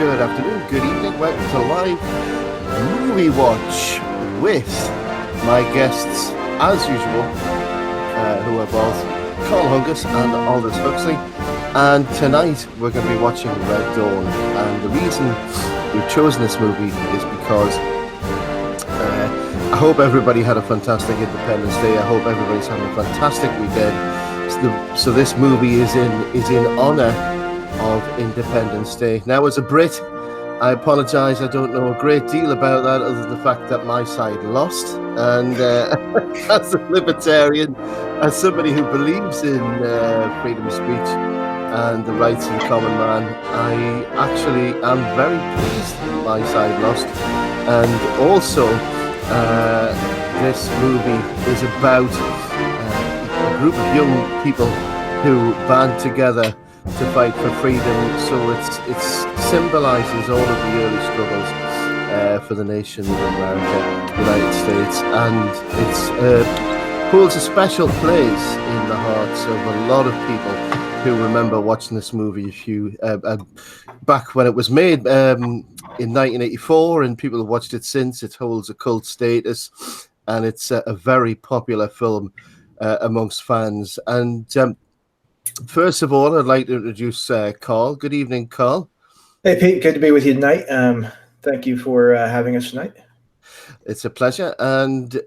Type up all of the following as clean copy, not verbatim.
good afternoon, good evening. Welcome to Live Movie Watch with my guests, as usual, who are both Carl Hungus and Aldous Huxley. And tonight we're going to be watching Red Dawn. And the reason we've chosen this movie is because I hope everybody had a fantastic Independence Day. I hope everybody's having a fantastic weekend. So this movie is in honor of Independence Day. Now, as a Brit, I apologise, I don't know a great deal about that other than the fact that my side lost. And as a libertarian, as somebody who believes in freedom of speech and the rights of the common man, I actually am very pleased that my side lost. And also, this movie is about a group of young people who band together to fight for freedom. So it symbolises all of the early struggles for the nation of America, United States, and it holds a special place in the hearts of a lot of people who remember watching this movie back when it was made in 1984, and people have watched it since. It holds a cult status, and it's a very popular film amongst fans. And first of all, I'd like to introduce Carl. Good evening, Carl. Hey, Pete. Good to be with you tonight. Thank you for having us tonight. It's a pleasure. And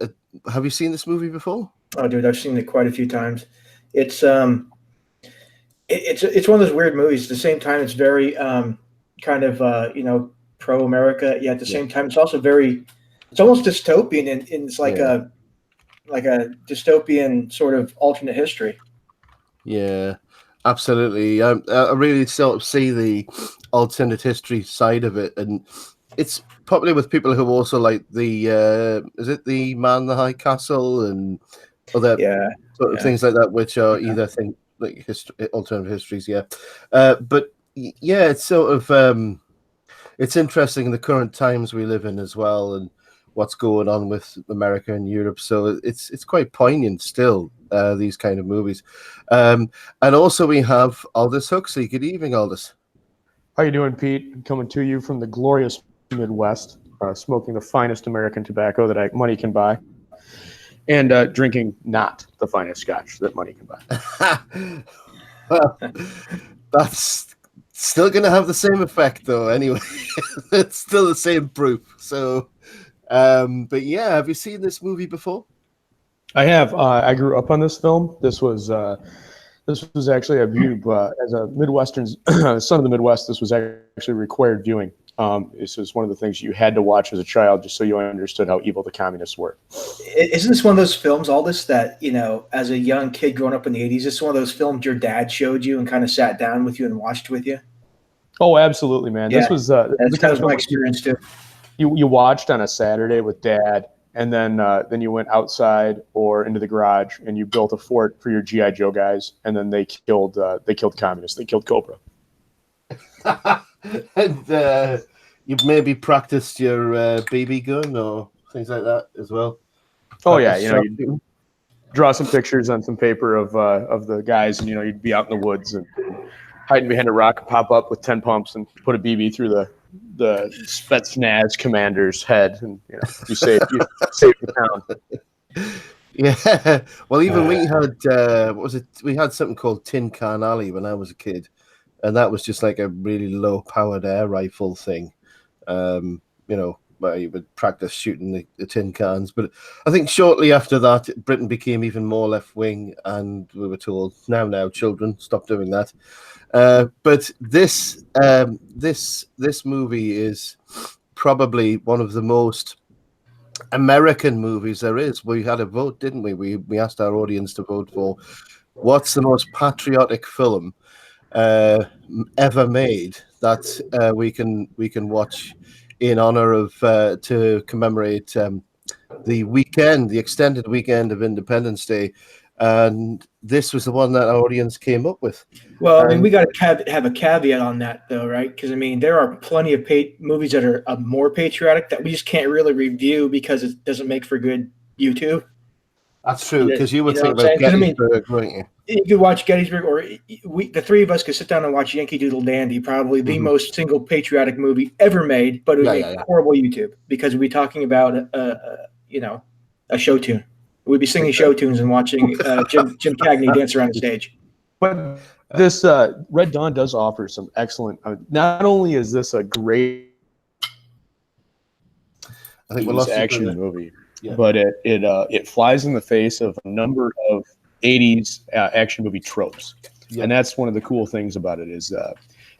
have you seen this movie before? Oh, dude, I've seen it quite a few times. It's one of those weird movies. At the same time, it's very kind of pro-America. Yeah, at the same time, it's also it's almost dystopian, and it's like a dystopian sort of alternate history. Yeah, absolutely. I really sort of see the alternate history side of it, and it's popular with people who also like the is it the Man in the High Castle and other sort of things like that, which are either like alternative histories. But yeah, it's sort of it's interesting in the current times we live in as well, and what's going on with America and Europe. So it's quite poignant still, these kind of movies. And also we have Aldous Huxley. Good evening, Aldous. How you doing, Pete? Coming to you from the glorious Midwest, smoking the finest American tobacco that money can buy, and drinking not the finest scotch that money can buy. Well, that's still going to have the same effect, though, anyway. It's still the same proof. So... but yeah, have you seen this movie before? I have. I grew up on this film. This was actually a view as a Midwestern son of the Midwest. This was actually required viewing. This was one of the things you had to watch as a child, just so you understood how evil the communists were. Isn't this one of those films, Aldous, that as a young kid growing up in the '80s, this is one of those films your dad showed you and kind of sat down with you and watched with you? Oh, absolutely, man. Yeah, this was that's kind of my experience too. You watched on a Saturday with Dad, and then you went outside or into the garage and you built a fort for your G.I. Joe guys, and then they killed communists. They killed Cobra. And you've maybe practiced your BB gun or things like that as well. Oh yeah, you draw some pictures on some paper of the guys, and you'd be out in the woods and hiding behind a rock, pop up with 10 pumps and put a BB through the Spetsnaz commander's head, and you saved the town. Yeah, well, even we had what was it? We had something called Tin Can Alley when I was a kid, and that was just like a really low-powered air rifle thing, where you would practice shooting the tin cans. But I think shortly after that, Britain became even more left-wing, and we were told, now, children, stop doing that. But this movie is probably one of the most American movies there is. We had a vote, didn't we? We asked our audience to vote for what's the most patriotic film ever made that we can watch in honor of to commemorate the extended weekend of Independence Day. And this was the one that our audience came up with. Well, I mean, we got to have a caveat on that, though, right? Because, I mean, there are plenty of movies that are more patriotic that we just can't really review because it doesn't make for good YouTube. That's true, because you would know think what I'm about saying? 'Cause, I mean, Gettysburg, wouldn't you? you could watch Gettysburg, or the three of us could sit down and watch Yankee Doodle Dandy, probably the most single patriotic movie ever made, but it would make horrible YouTube because we'd be talking about a show tune. We'd be singing show tunes and watching Jim Cagney dance around the stage. But this Red Dawn does offer some excellent. Not only is this a great I think we lost action movie, but it flies in the face of a number of 80s action movie tropes, and that's one of the cool things about it is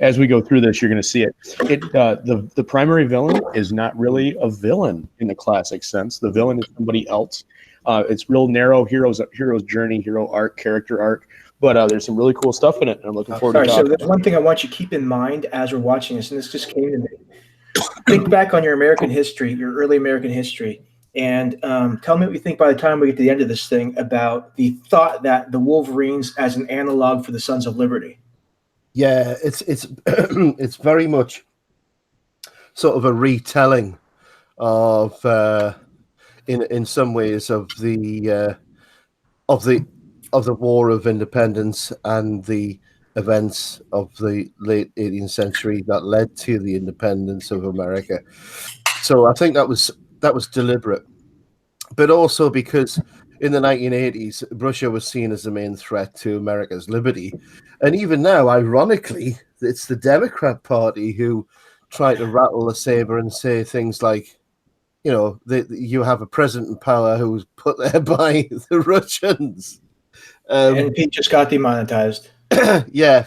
as we go through this, you're going to see it. The primary villain is not really a villain in the classic sense. The villain is somebody else. It's real narrow hero's journey, hero arc, character arc. But there's some really cool stuff in it, and I'm looking forward to talking. So there's one thing I want you to keep in mind as we're watching this, and this just came to me. Think back on your American history, your early American history, and tell me what you think by the time we get to the end of this thing about the thought that the Wolverines as an analog for the Sons of Liberty. Yeah, it's it's very much sort of a retelling of in some ways of the War of Independence and the events of the late 18th century that led to the independence of America. So I think that was deliberate, but also because in the 1980s, Russia was seen as the main threat to America's liberty. And even now, ironically, it's the Democrat Party who try to rattle the saber and say things like, you have a president in power who was put there by the Russians. And Pete just got demonetized. Yeah.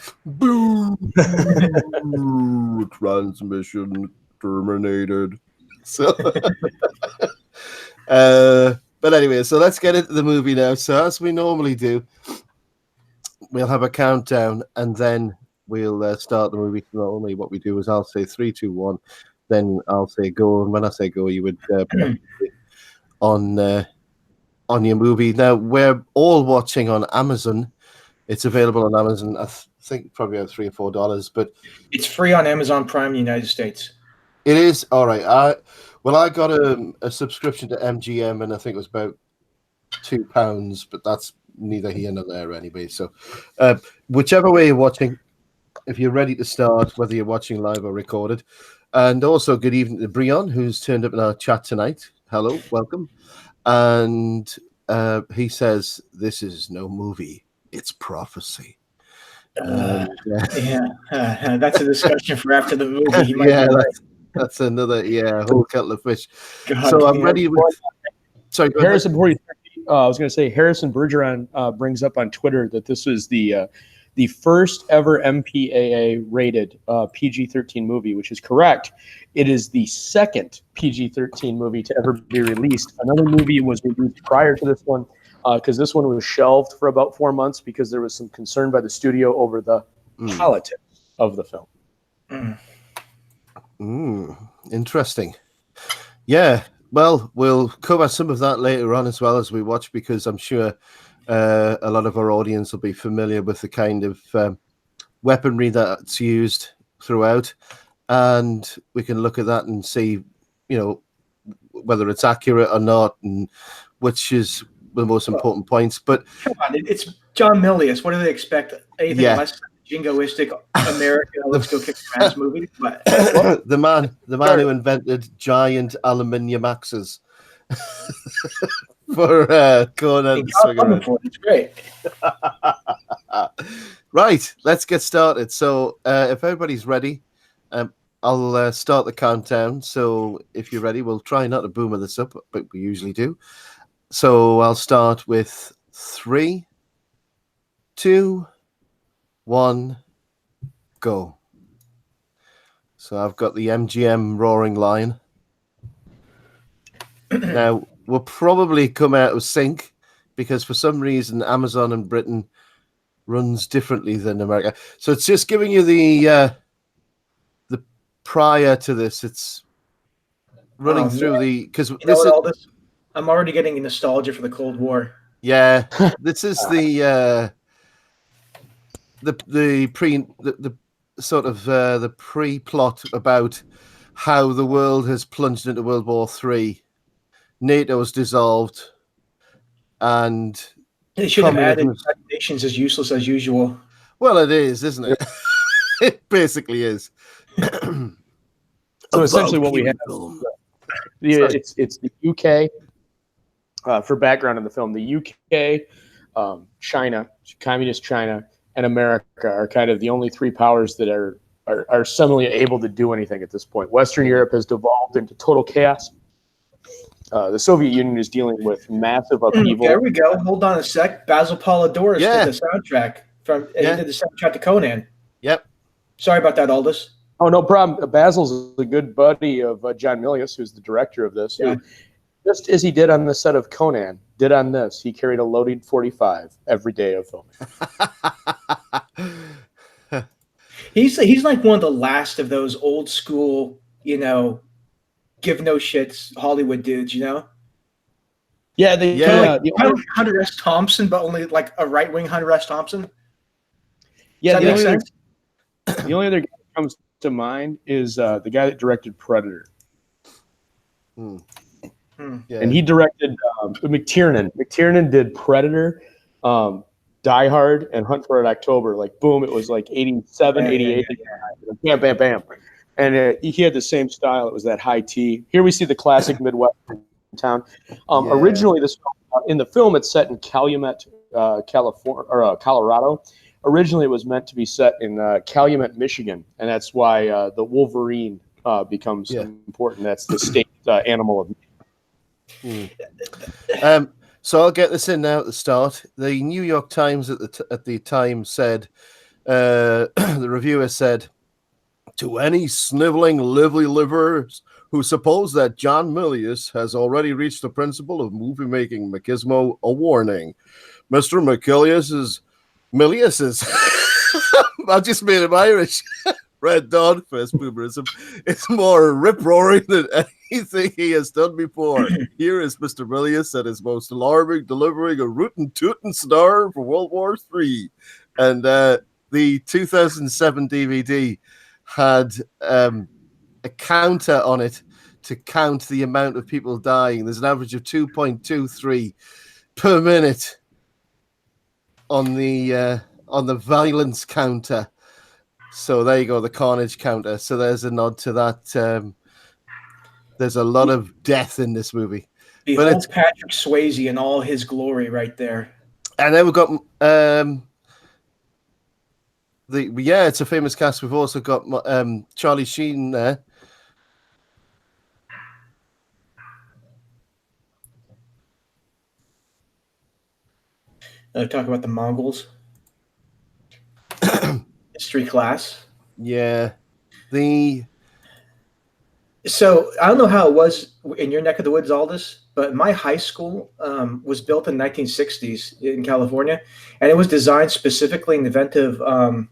Transmission terminated. So, but anyway, so let's get into the movie now. So as we normally do, we'll have a countdown and then we'll start the movie. Normally what we do is I'll say 3, 2, 1, then I'll say go. And when I say go, you would on your movie. Now, we're all watching on Amazon. It's available on Amazon. I think probably about $3 or $4, but it's free on Amazon Prime in the United States. It is? All right. I got a subscription to MGM, and I think it was about £2, but that's neither here nor there anyway. So whichever way you're watching, if you're ready to start, whether you're watching live or recorded. And also good evening to Brion, who's turned up in our chat tonight. Hello, welcome. And he says, this is no movie, it's prophecy. That's a discussion for after the movie. That's another whole kettle of fish. So I'm ready with. Sorry, Harrison. Before you, I was going to say Harrison Bergeron brings up on Twitter that this is the first ever MPAA rated PG-13 movie, which is correct. It is the second PG-13 movie to ever be released. Another movie was released prior to this one because this one was shelved for about 4 months because there was some concern by the studio over the politics of the film. Interesting. Yeah, well, we'll cover some of that later on as well as we watch, because I'm sure a lot of our audience will be familiar with the kind of weaponry that's used throughout, and we can look at that and see, whether it's accurate or not, and which is the most important points. But come on, it's John Milius. What do they expect? Anything less than jingoistic American let's go kick some ass movie? But the man who invented giant aluminium axes for Conan. It's great. Right, let's get started. So if everybody's ready, I'll start the countdown. So if you're ready, we'll try not to boomer this up, but we usually do. So I'll start with 3, 2, 1, go. So I've got the MGM roaring lion. Now, we'll probably come out of sync because for some reason Amazon in Britain runs differently than America. So it's just giving you the prior to this. It's running through because I'm already getting nostalgia for the Cold War. Yeah, this is the pre-plot about how the world has plunged into World War III. NATO's dissolved. and They should have added communism. United Nations as useless as usual. Well, it is, isn't it? It basically is. So essentially, what we have, it's the UK. For background in the film, the UK, China, communist China, and America are kind of the only three powers that are suddenly able to do anything at this point. Western Europe has devolved into total chaos. The Soviet Union is dealing with massive upheaval. There we go. Hold on a sec. Basil Polidorus did the soundtrack he did the soundtrack to Conan. Yep. Sorry about that, Aldous. Oh, no problem. Basil's a good buddy of John Milius, who's the director of this. Yeah. Just as he did on the set of Conan, did on this, he carried a loaded 45 every day of filming. He's like one of the last of those old school, give no shits Hollywood dudes, Yeah, kind of like Hunter S. Thompson, but only like a right wing Hunter S. Thompson. Yeah, Does that make sense? The only other guy that comes to mind is the guy that directed Predator. Yeah. And he directed McTiernan. McTiernan did Predator, Die Hard, and Hunt for Red October. Like, boom, it was like 87, 88. Bam, bam, bam. And he had the same style. It was that high T. Here we see the classic Midwestern town. Originally, in the film, it's set in Calumet, California, or Colorado. Originally, it was meant to be set in Calumet, Michigan, and that's why the Wolverine becomes important. That's the state animal of. So I'll get this in now at the start. The New York Times at the time said, the reviewer said, to any sniveling livers who suppose that John Milius has already reached the principle of movie-making machismo, a warning. Mr. Milius's I just made him Irish. Red Dawn Fest boomerism is more rip-roaring than anything he has done before. Here is Mr. Milius at his most alarming, delivering a rootin' star for World War III. And the 2007 DVD had a counter on it to count the amount of people dying. There's an average of 2.23 per minute on the violence counter. So there you go, the carnage counter. So there's a nod to that. There's a lot of death in this movie. But it's Patrick Swayze in all his glory right there. And then we've got it's a famous cast. We've also got Charlie Sheen there. Talk about the Mongols. History class. Yeah. So I don't know how it was in your neck of the woods, Aldous, but my high school was built in the 1960s in California, and it was designed specifically in the event of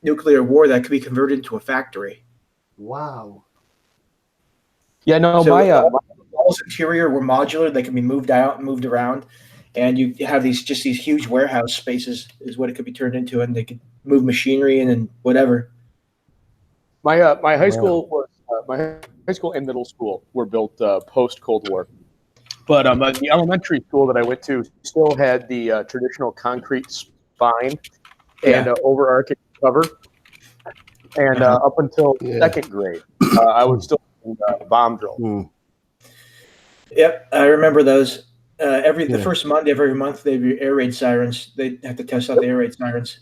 nuclear war that could be converted into a factory. Wow. Yeah, no, so the walls interior were modular; they can be moved out and moved around, and you have these huge warehouse spaces is what it could be turned into, and they could move machinery in and whatever. My high school was my high school and middle school were built post Cold War, but the elementary school that I went to still had the traditional concrete spine and overarching cover, and up until second grade, I was still in bomb drill. Yep, I remember those. The first Monday of every month, they'd be air raid sirens. They'd have to test out the air raid sirens.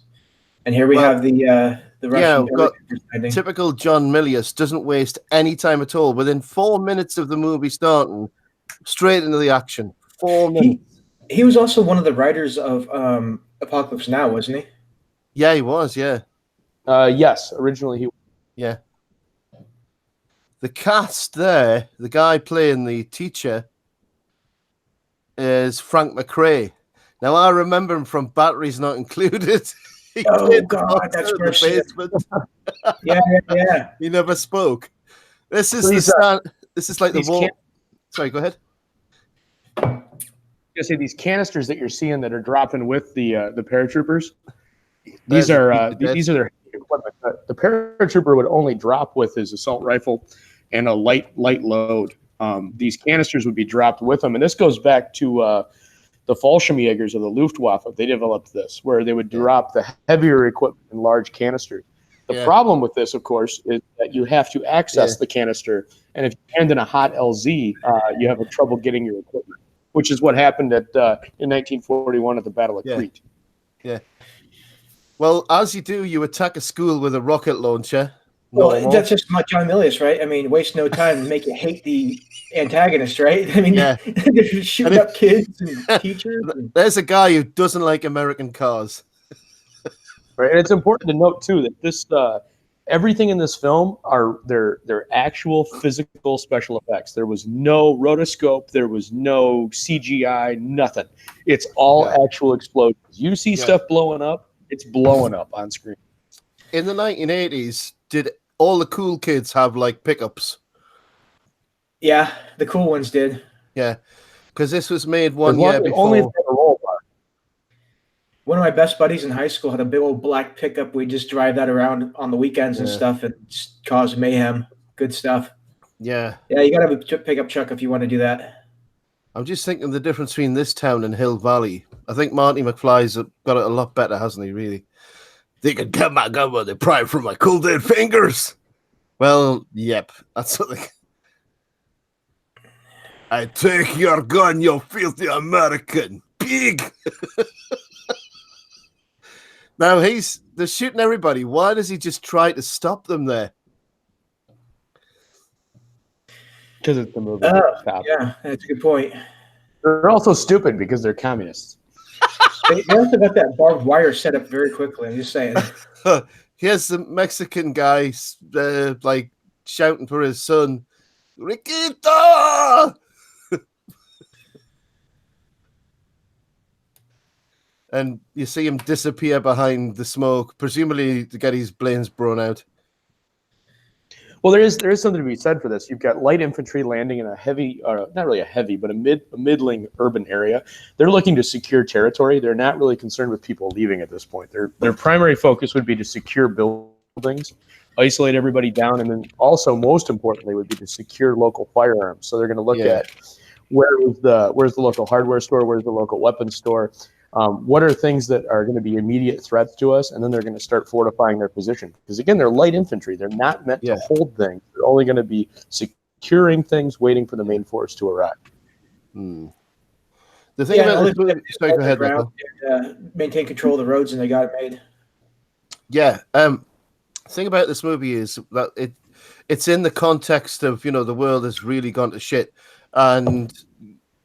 And here we have the Russian. Typical John Milius doesn't waste any time at all. Within 4 minutes of the movie starting, straight into the action. 4 minutes. He was also one of the writers of Apocalypse Now, wasn't he? Yeah, he was. Yeah. Yes, originally he. Yeah. The cast there, the guy playing the teacher, is Frank McRae. Now I remember him from Batteries Not Included. Oh God, that's great. Yeah. He never spoke. This is this is like the wall. Sorry, go ahead. I say these canisters that you're seeing that are dropping with the paratroopers. These are their equipment. The paratrooper would only drop with his assault rifle and a light load. These canisters would be dropped with them, and this goes back to the Fallschirmjägers of the Luftwaffe, they developed this, where they would drop the heavier equipment in large canisters. The problem with this, of course, is that you have to access the canister, and if you land in a hot LZ, you have trouble getting your equipment, which is what happened in 1941 at the Battle of Crete. Yeah. Well, as you do, you attack a school with a rocket launcher. Well, that's just like John Milius, right? I mean, waste no time to make you hate the antagonist, right? I mean, they're shooting up kids and teachers. There's a guy who doesn't like American cars. Right, and it's important to note too that this everything in this film are their actual physical special effects. There was no rotoscope, there was no CGI, nothing. It's all actual explosions. You see stuff blowing up, it's blowing up on screen. In the 1980s, did all the cool kids have like pickups? Yeah, the cool ones did. Yeah, because this was made one year before. Only if they had a roll bar. One of my best buddies in high school had a big old black pickup. We just drive that around on the weekends and stuff and just cause mayhem. Good stuff. Yeah. Yeah, you got to have a pickup truck if you want to do that. I'm just thinking the difference between this town and Hill Valley. I think Marty McFly's got it a lot better, hasn't he, really? They can get my gun when they pry from my cold dead fingers. Well, yep. That's something. I take your gun, you filthy American pig. Now they're shooting everybody. Why does he just try to stop them there? Because it's the movie. Yeah, that's a good point. They're also stupid because they're communists. They also got that barbed wire set up very quickly. I'm just saying. Here's the Mexican guy like shouting for his son, Riquito! And you see him disappear behind the smoke, presumably to get his brains blown out. Well, there is something to be said for this. You've got light infantry landing in a heavy, not really a heavy, but a middling urban area. They're looking to secure territory. They're not really concerned with people leaving at this point. Their primary focus would be to secure buildings, isolate everybody down, and then also, most importantly, would be to secure local firearms. So they're going to look at where's the local hardware store, where's the local weapons store. What are things that are going to be immediate threats to us? And then they're going to start fortifying their position. Because, again, they're light infantry. They're not meant to hold things. They're only going to be securing things, waiting for the main force to arrive. The thing about this movie... Sorry, go ahead, Michael. Maintain control of the roads, and they got it made. Yeah. The thing about this movie is that it's in the context of, the world has really gone to shit. And...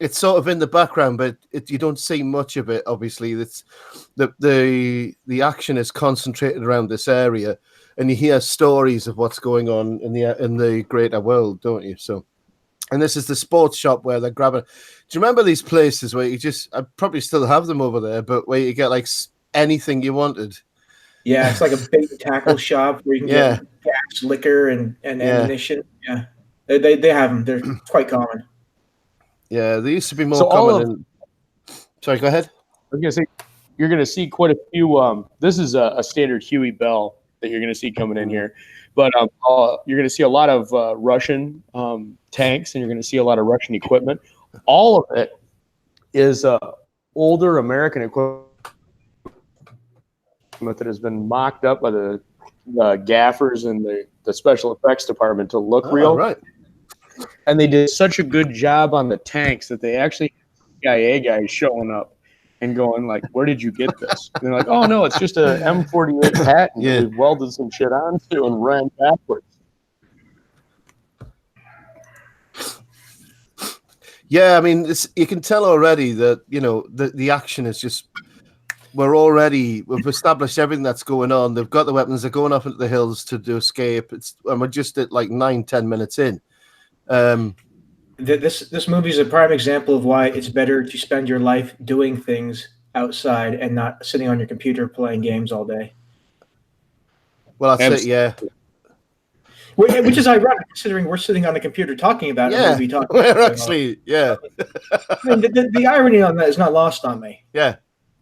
it's sort of in the background, but you don't see much of it. Obviously, it's the action is concentrated around this area, and you hear stories of what's going on in the greater world, don't you? So, and this is the sports shop where they're grabbing. Do you remember these places where I probably still have them over there, but where you get like anything you wanted? Yeah, it's like a big tackle shop where you can get gas, liquor, and ammunition. Yeah, they have them. They're quite common. Yeah, they used to be more common. Sorry, go ahead. I was going to say, you're going to see quite a few. This is a standard Huey Bell that you're going to see coming in here. But you're going to see a lot of Russian tanks, and you're going to see a lot of Russian equipment. All of it is older American equipment that has been mocked up by the gaffers and the special effects department to look real. Right. And they did such a good job on the tanks that they actually CIA guys showing up and going like, "Where did you get this?" And they're like, "Oh no, it's just a M48 patent that we welded some shit onto and ran backwards." Yeah, I mean, you can tell already that the action is just. We've established everything that's going on. They've got the weapons. They're going off into the hills to escape. And we're just at like 9-10 minutes in. This movie is a prime example of why it's better to spend your life doing things outside and not sitting on your computer playing games all day. Well, that's it, yeah. Which is ironic, considering we're sitting on the computer talking about a movie. We're actually, I mean, the irony on that is not lost on me. Yeah.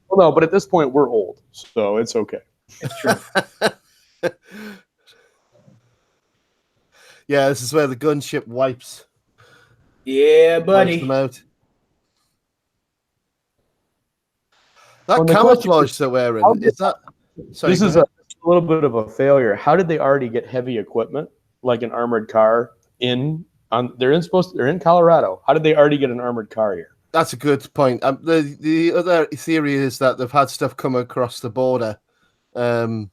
Well, no, but at this point, we're old, so it's okay. It's true. Yeah, this is where the gunship wipes. Yeah, buddy. Wipes them out. That camouflage they're wearing, is that... Sorry, this is a little bit of a failure. How did they already get heavy equipment, like an armored car, they're in Colorado. How did they already get an armored car here? That's a good point. The other theory is that they've had stuff come across the border, and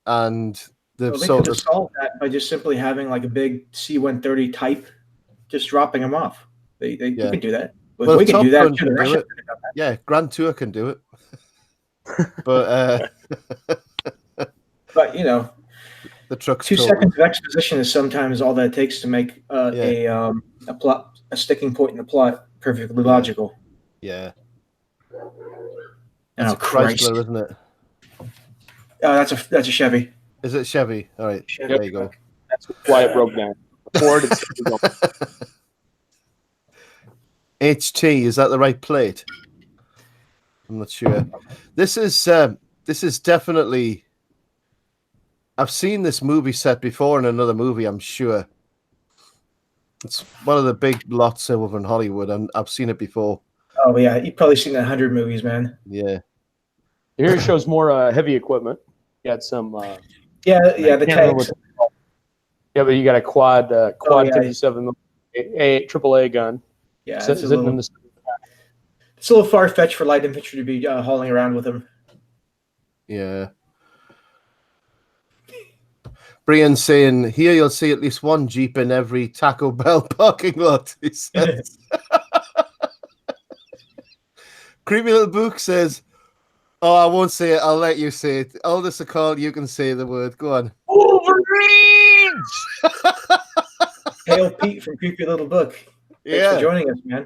they've they could have solved that by just simply having like a big C-130 type, just dropping them off. They can do that. Well, we can do that. Can do it. Yeah, Grand Tour can do it. But but you know, the truck's 2 seconds of exposition is sometimes all that it takes to make a sticking point in the plot perfectly logical. Yeah. That's a Chrysler, isn't it? That's a Chevy. Is it Chevy? All right. Chevy. There you go. That's why it broke down. Ford and HT, is that the right plate? I'm not sure. This is definitely... I've seen this movie set before in another movie, I'm sure. It's one of the big lots over in Hollywood, and I've seen it before. Oh, yeah. You've probably seen 100 movies, man. Yeah. Here it shows more heavy equipment. You got some... the tanks. Yeah, but you got a quad 57 AAA gun. Yeah, it's a little far-fetched for light infantry to be hauling around with them. Yeah. Brian's saying, here you'll see at least one Jeep in every Taco Bell parking lot, he says. Creepy Little Book says, oh, I won't say it, I'll let you say it. Aldous Call, you can say the word. Go on. Wolverines! Hail Pete from Creepy Little Book. Thanks for joining us, man.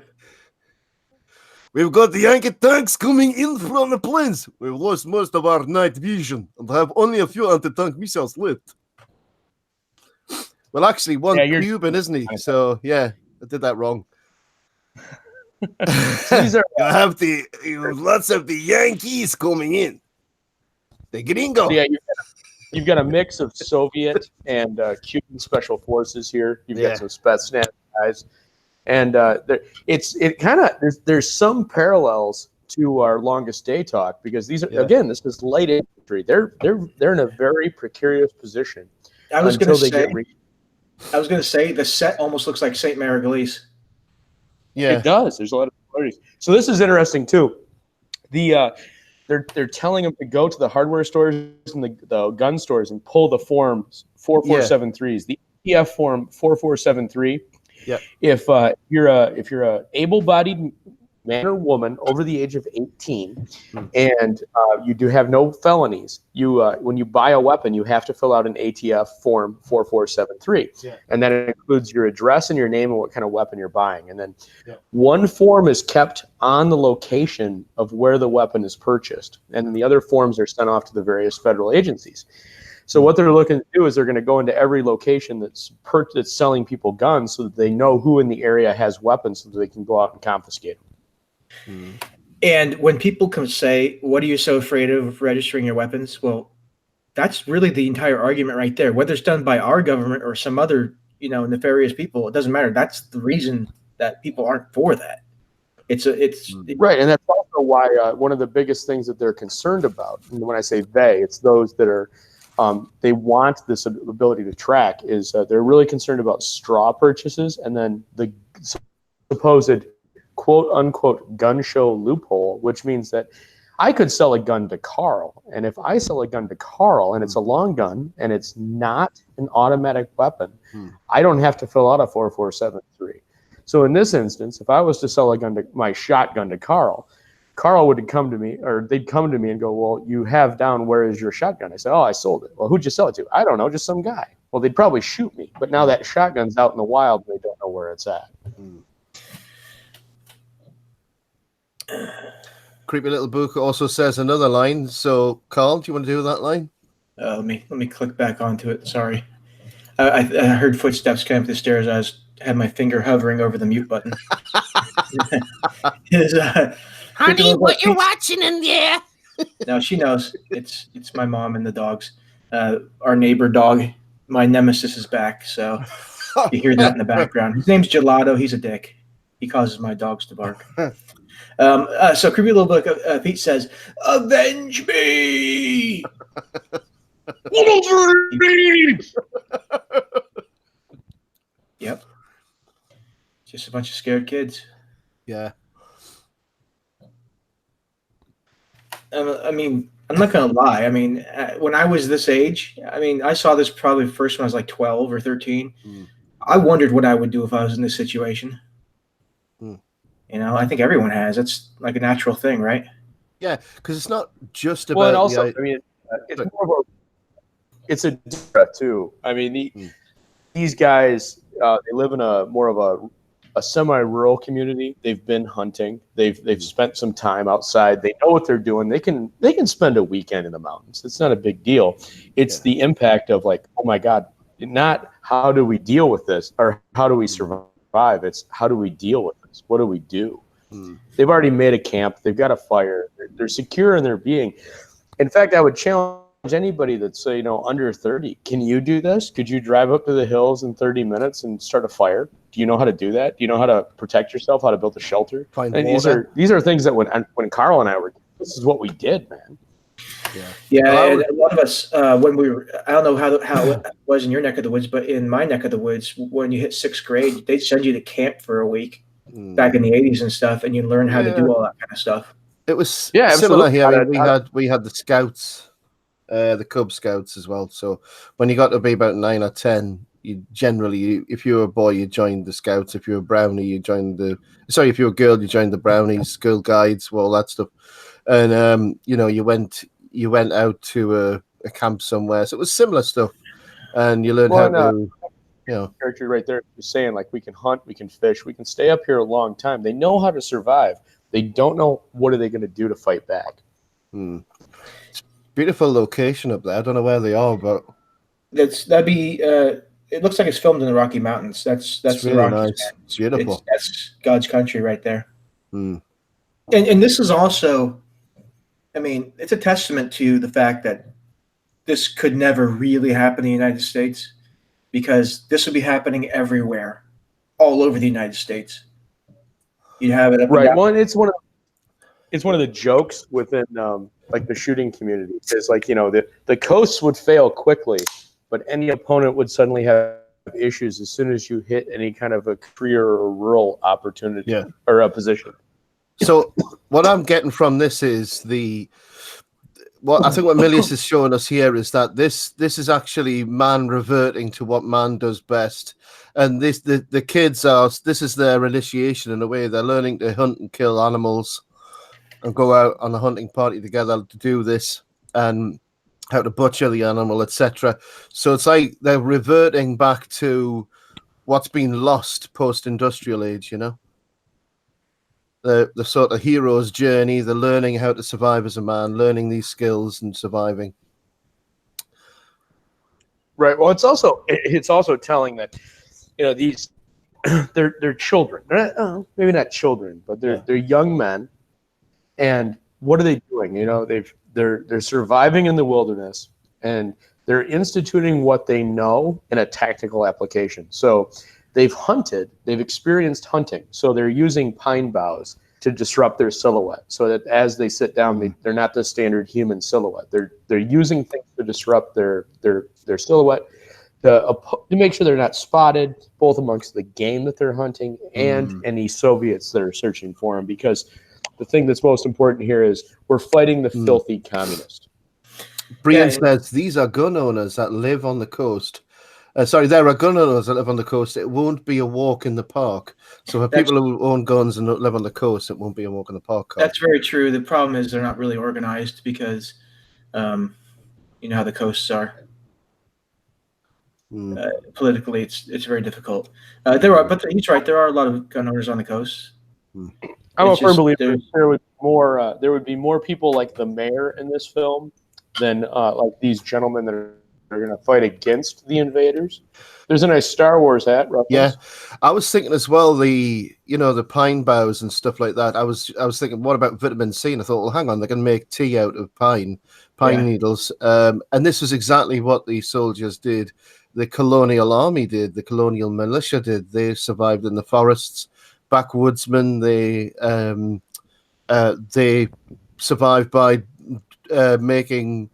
We've got the Yankee tanks coming in from the plains. We've lost most of our night vision and have only a few anti-tank missiles left. Well, actually, Cuban, isn't he? So, yeah, I did that wrong. These are lots of the Yankees coming in. The gringo. Yeah, you've got a mix of Soviet and Cuban special forces here. You've got some Spetsnaz guys. And there's some parallels to our longest day talk, because these are this is light infantry. They're in a very precarious position. I was going to say the set almost looks like St. Marigolese. Yeah, it does. There's a lot of similarities. So this is interesting too. They're telling them to go to the hardware stores and the gun stores and pull the forms 4473s. The EF form 4473. Yeah. If you're a able-bodied man or woman over the age of 18, and you do have no felonies, when you buy a weapon, you have to fill out an ATF form 4473, and that includes your address and your name and what kind of weapon you're buying. And then one form is kept on the location of where the weapon is purchased, and then the other forms are sent off to the various federal agencies. So what they're looking to do is they're going to go into every location that's selling people guns, so that they know who in the area has weapons, so that they can go out and confiscate them. And when people come say, what are you so afraid of registering your weapons? Well, that's really the entire argument right there. Whether it's done by our government or some other, nefarious people, it doesn't matter. That's the reason that people aren't for that. It's right. And that's also why one of the biggest things that they're concerned about, and when I say it's those that are, they want this ability to track, is they're really concerned about straw purchases, and then the supposed quote-unquote gun show loophole, which means that I could sell a gun to Carl, and if I sell a gun to Carl and it's a long gun and it's not an automatic weapon, I don't have to fill out a 4473. So in this instance, if I was to sell my shotgun to Carl would come to me, or they'd come to me and go, well, you have down, where is your shotgun? I said, oh, I sold it. Well, who'd you sell it to? I don't know, just some guy. Well, they'd probably shoot me, but now that shotgun's out in the wild, they don't know where it's at. Creepy Little Book also says another line. So, Carl, do you want to do that line? Let me click back onto it. Sorry, I heard footsteps coming up the stairs. I had my finger hovering over the mute button. Honey, what you watching in there? No, she knows. It's my mom and the dogs. Our neighbor dog, my nemesis, is back. So you hear that in the background. His name's Gelato. He's a dick. He causes my dogs to bark. So Creepy Little Book Pete says, "Avenge me." Yep. Just a bunch of scared kids. Yeah. I mean, I'm not gonna lie. I mean, when I was this age, I mean, I saw this probably first when I was like 12 or 13. I wondered what I would do if I was in this situation. You know, I think everyone has. It's like a natural thing, right? Yeah, because it's not just about. Well, and also, I mean, it's more of it's a too. I mean, these guys they live in a more of a semi-rural community. They've been hunting. They've spent some time outside. They know what they're doing. They can spend a weekend in the mountains. It's not a big deal. It's the impact of like, oh my God, not how do we deal with this or how do we survive? It's how do we deal with this? What do we do? They've already made a camp. They've got a fire. They're secure in their being. In fact, I would challenge anybody that's under 30. Can you do this? Could you drive up to the hills in 30 minutes and start a fire? Do you know how to do that? Do you know how to protect yourself? How to build a shelter? These are things that when Carl and I were, this is what we did, man. Yeah. And a lot of us when we were, I don't know how it was in your neck of the woods, but in my neck of the woods, when you hit 6th grade, they'd send you to camp for a week back in the 80s and stuff, and you learn how to do all that kind of stuff. It was similar here. I mean, we had the Scouts, the Cub Scouts as well. So when you got to be about 9 or 10, you generally, if you were a boy, you joined the Scouts. If you were a brownie, you joined if you were a girl, you joined the Brownies, Girl Guides, all that stuff. And you went out to a camp somewhere. So it was similar stuff, and you learned how to. Character right there is saying like we can hunt, we can fish, we can stay up here a long time. They know how to survive. They don't know what are they going to do to fight back. It's beautiful location up there. I don't know where they are, but that'd be. It looks like it's filmed in the Rocky Mountains. That's really the Rockies. nice. It's beautiful. That's God's country right there. And this is also, I mean, it's a testament to the fact that this could never really happen in the United States, because this would be happening everywhere, all over the United States. You'd have it up right. Well, it's one of the jokes within like the shooting community. It's like the coasts would fail quickly, but any opponent would suddenly have issues as soon as you hit any kind of a career or rural opportunity or a position. So what I'm getting from this is what Milius is showing us here is that this is actually man reverting to what man does best. And the kids this is their initiation in a way. They're learning to hunt and kill animals and go out on a hunting party together to do this, and how to butcher the animal, etc. So it's like they're reverting back to what's been lost post-industrial age, The sort of hero's journey, the learning how to survive as a man, learning these skills and surviving. Right. Well, it's also telling that these they're children. Maybe not children, but they're young men. And what are they doing? They're surviving in the wilderness, and they're instituting what they know in a tactical application. So they've experienced hunting. So they're using pine boughs to disrupt their silhouette, so that as they sit down, they're not the standard human silhouette. They're using things to disrupt their silhouette to make sure they're not spotted, both amongst the game that they're hunting and any Soviets that are searching for them. Because the thing that's most important here is we're fighting the filthy communists. Brian says these are gun owners that live on the coast. There are gun owners that live on the coast. It won't be a walk in the park. So for people who own guns and live on the coast, it won't be a walk in the park. That's very true. The problem is they're not really organized because, you know how the coasts are. Politically, it's very difficult. But he's right. There are a lot of gun owners on the coast. I'm a firm believer there would be more people like the mayor in this film than like these gentlemen that are going to fight against the invaders. There's a nice Star Wars hat reference. Yeah, I was thinking as well the pine boughs and stuff like that. I was thinking, what about vitamin C? And I thought, well, hang on, they can make tea out of pine needles. And this was exactly what the soldiers did. The colonial army did. The colonial militia did. They survived in the forests. Backwoodsmen, they survived by making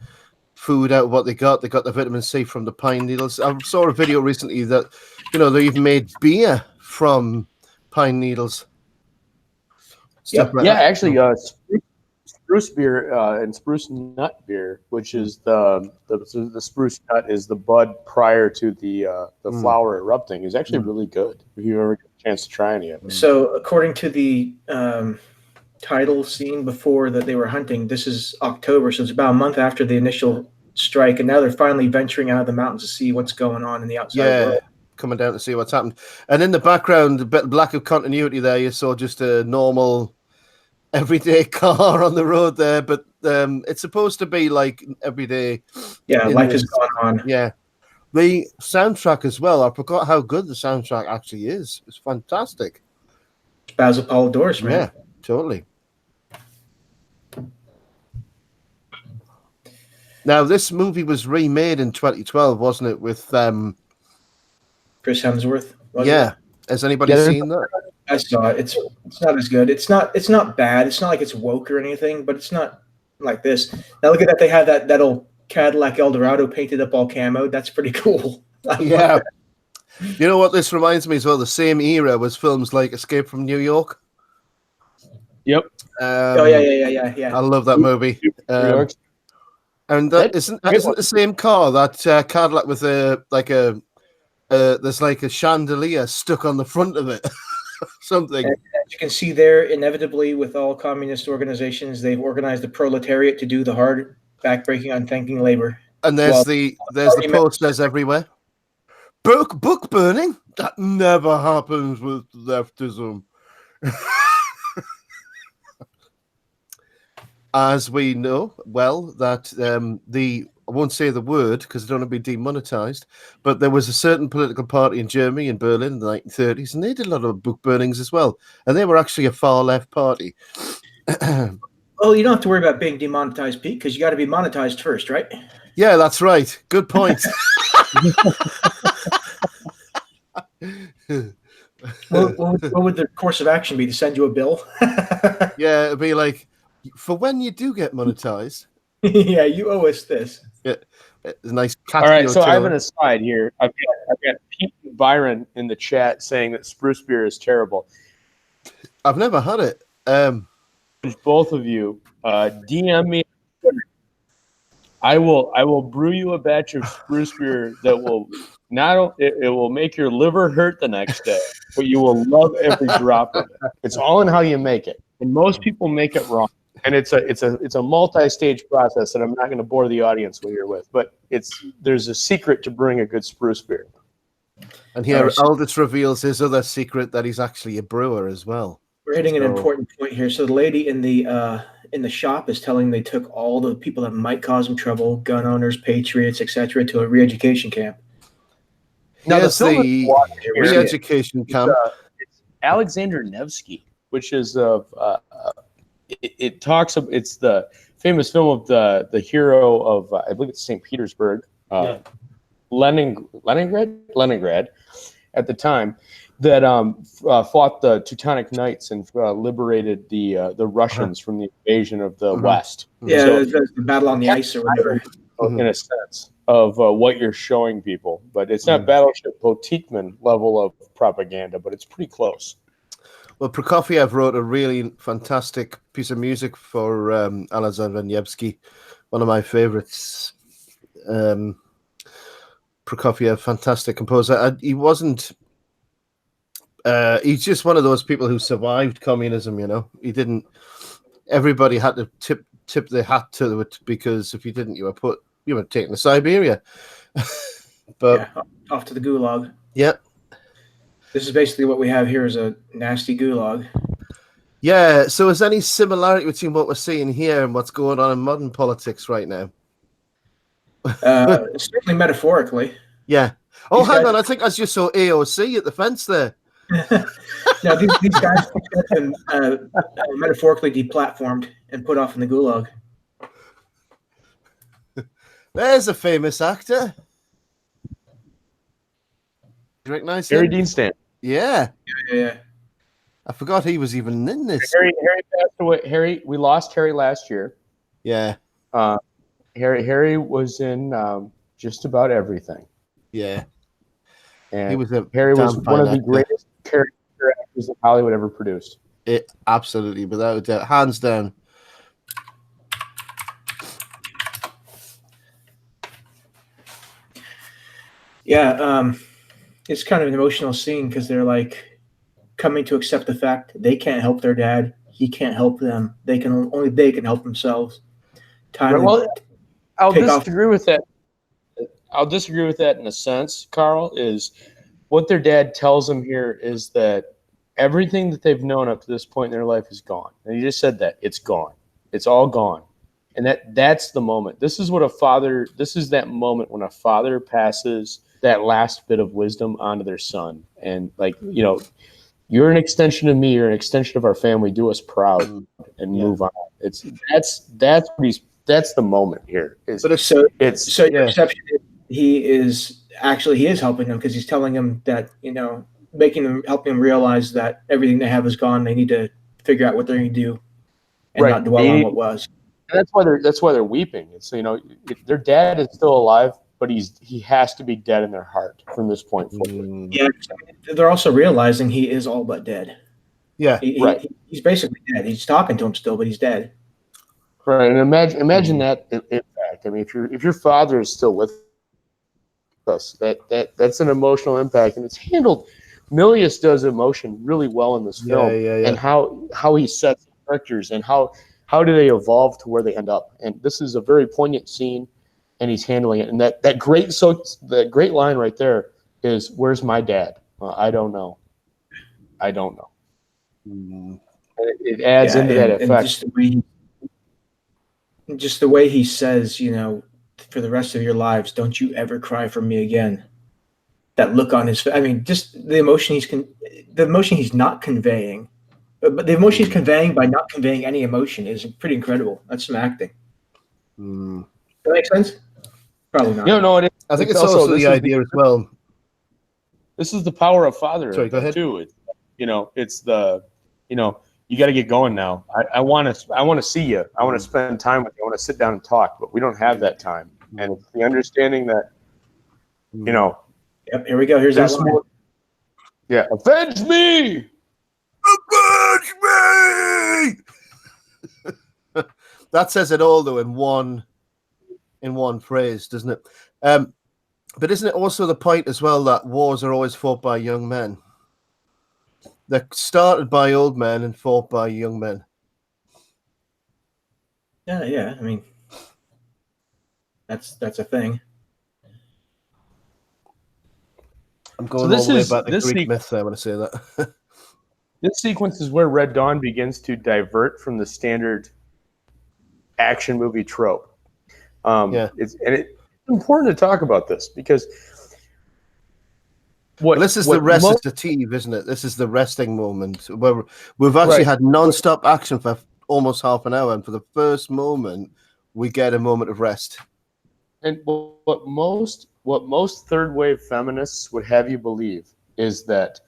food out of what they got. They got the vitamin C from the pine needles. I saw a video recently that, they even made beer from pine needles. Stuff like that. Actually, spruce beer and spruce nut beer, which is the spruce nut is the bud prior to the flower erupting, is actually really good. If you ever get a chance to try any of it. So, according to the title scene before that they were hunting, this is October, so it's about a month after the initial strike, and now they're finally venturing out of the mountains to see what's going on in the outside world. Coming down to see what's happened. And in the background, a bit of lack of continuity there. You saw just a normal, everyday car on the road there, but it's supposed to be like everyday. Yeah, life has gone on. Yeah. The soundtrack as well. I forgot how good the soundtrack actually is. It's fantastic. Basil Polidoris, man. Yeah, totally. Now, this movie was remade in 2012, wasn't it? With Chris Hemsworth. Yeah. Has anybody seen that? I saw it. It's not as good. It's not bad. It's not like it's woke or anything, but it's not like this. Now look at that. They have that old Cadillac Eldorado painted up all camo. That's pretty cool. Yeah. You know what this reminds me as well? The same era was films like Escape from New York. Yep. Yeah. I love that movie. And that isn't the same car, that Cadillac with there's like a chandelier stuck on the front of it. Something. And as you can see there, inevitably with all communist organizations, they've organized the proletariat to do the hard, backbreaking, unthinking labor. And there's the posters everywhere. Book burning? That never happens with leftism. As we know, well, that I won't say the word because I don't want to be demonetized, but there was a certain political party in Germany, in Berlin, in the 1930s, and they did a lot of book burnings as well. And they were actually a far left party. Well, you don't have to worry about being demonetized, Pete, because you got to be monetized first, right? Yeah, that's right. Good point. What would the course of action be? To send you a bill? Yeah, it'd be like, for when you do get monetized. Yeah, you owe us this. Yeah, nice. All right, so I have an aside here. I've got Pete and Byron in the chat saying that spruce beer is terrible. I've never had it. Both of you, DM me. I will brew you a batch of spruce beer that will it will make your liver hurt the next day, but you will love every drop of it. It's all in how you make it, and most people make it wrong. And it's a multi-stage process that I'm not going to bore the audience with, but there's a secret to brewing a good spruce beer. And here Aldous reveals his other secret, that he's actually a brewer as well. We're hitting an important point here. So the lady in the shop is telling they took all the people that might cause them trouble, gun owners, patriots, etc., to a re-education camp. Now the re-education camp. It's Alexander Nevsky, which is it talks about, it's the famous film of the hero of I believe it's St. Petersburg, Leningrad at the time, that fought the Teutonic Knights and liberated the Russians from the invasion of the West. Yeah, so, the battle on the ice or whatever. In a sense of what you're showing people, but it's not Battleship Potemkin level of propaganda, but it's pretty close. Well, Prokofiev wrote a really fantastic piece of music for Alexander Nevsky, one of my favorites. Prokofiev, fantastic composer. He wasn't. He's just one of those people who survived communism. He didn't. Everybody had to tip their hat to it, because if you didn't, you were taken to Siberia. But off to the gulag. Yeah. This is basically what we have here, is a nasty gulag. Yeah, so is any similarity between what we're seeing here and what's going on in modern politics right now? Certainly metaphorically. Yeah. Oh, hang on. I think I just saw AOC at the fence there. Now, these guys have been metaphorically deplatformed and put off in the gulag. There's a famous actor. You recognize him? Harry Dean Stanton. Yeah. Yeah. I forgot he was even in this. Harry passed away. We lost Harry last year. Yeah. Harry was in just about everything. Yeah. And He was Harry was damn one fine of the actor. greatest character actors that Hollywood ever produced. It absolutely, without a doubt, hands down. Yeah, it's kind of an emotional scene because they're like coming to accept the fact they can't help their dad. He can't help them. Only they can help themselves. Time Well, I'll take off. disagree with that. I'll disagree with that in a sense, Carl, is what their dad tells them here is that everything that they've known up to this point in their life is gone. And you just said that. It's gone. It's all gone. And that's the moment. This is that moment when a father passes that last bit of wisdom onto their son. And you're an extension of me, you're an extension of our family. Do us proud and move on. That's the moment here. Your perception is he is helping them because he's telling them that, helping them realize that everything they have is gone. They need to figure out what they're going to do and not dwell on what was. And that's why they're weeping. It's their dad is still alive, but he has to be dead in their heart from this point forward. Yeah, they're also realizing he is all but dead. Yeah, he's basically dead. He's talking to him still, but he's dead. Right, and imagine that impact. I mean, if your father is still with us, that's an emotional impact, and it's handled. Milius does emotion really well in this film, and how he sets characters and how do they evolve to where they end up. And this is a very poignant scene, and he's handling it. And that great line right there is, "Where's my dad? I don't know. I don't know." It adds into that effect. Just the way he says, for the rest of your lives, don't you ever cry for me again. That look on his face. I mean, just the emotion he's not conveying. But the emotion he's conveying by not conveying any emotion is pretty incredible. That's some acting. Does that make sense? Probably not. No, I think it's also the idea as well. This is the power of fatherhood. Sorry, go ahead. Too. It's the, you got to get going now. I want to see you. I want to spend time with you. I want to sit down and talk, but we don't have that time. And it's the understanding that, Yep, here we go. Here's that line. Yeah, avenge me! Avenge me! That says it all, though, in one phrase, doesn't it? But isn't it also the point as well that wars are always fought by young men? They're started by old men and fought by young men. Yeah. I mean, that's a thing. I'm going all the way back to Greek myth there when I say that. This sequence is where Red Dawn begins to divert from the standard action movie trope. It's important to talk about this because this is the recitative, isn't it? This is the resting moment where we've actually had non-stop action for almost half an hour, and for the first moment, we get a moment of rest. And what most third wave feminists would have you believe is that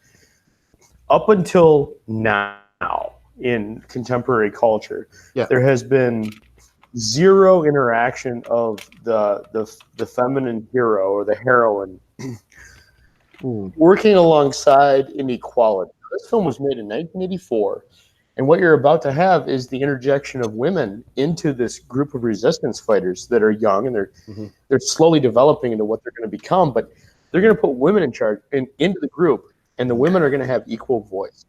up until now in contemporary culture, there has been zero interaction of the feminine hero or the heroine working alongside inequality. This film was made in 1984, and what you're about to have is the interjection of women into this group of resistance fighters that are young, and they're slowly developing into what they're going to become, but they're going to put women in charge into the group, and the women are going to have equal voice.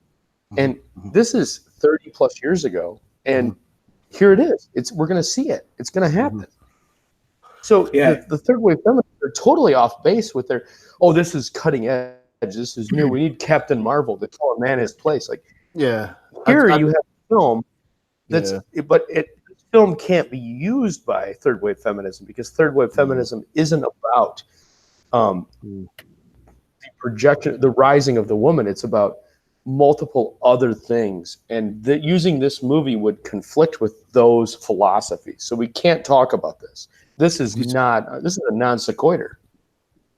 And this is 30 plus years ago, and here it is. We're going to see it. It's going to happen. So the third wave feminists are totally off base with their, this is cutting edge. This is new. We need Captain Marvel to tell a man his place. Here you have a film but this film can't be used by third wave feminism because third wave feminism isn't about the projection, the rising of the woman. It's about multiple other things, and using this movie would conflict with those philosophies. So we can't talk about this. This is a non sequitur.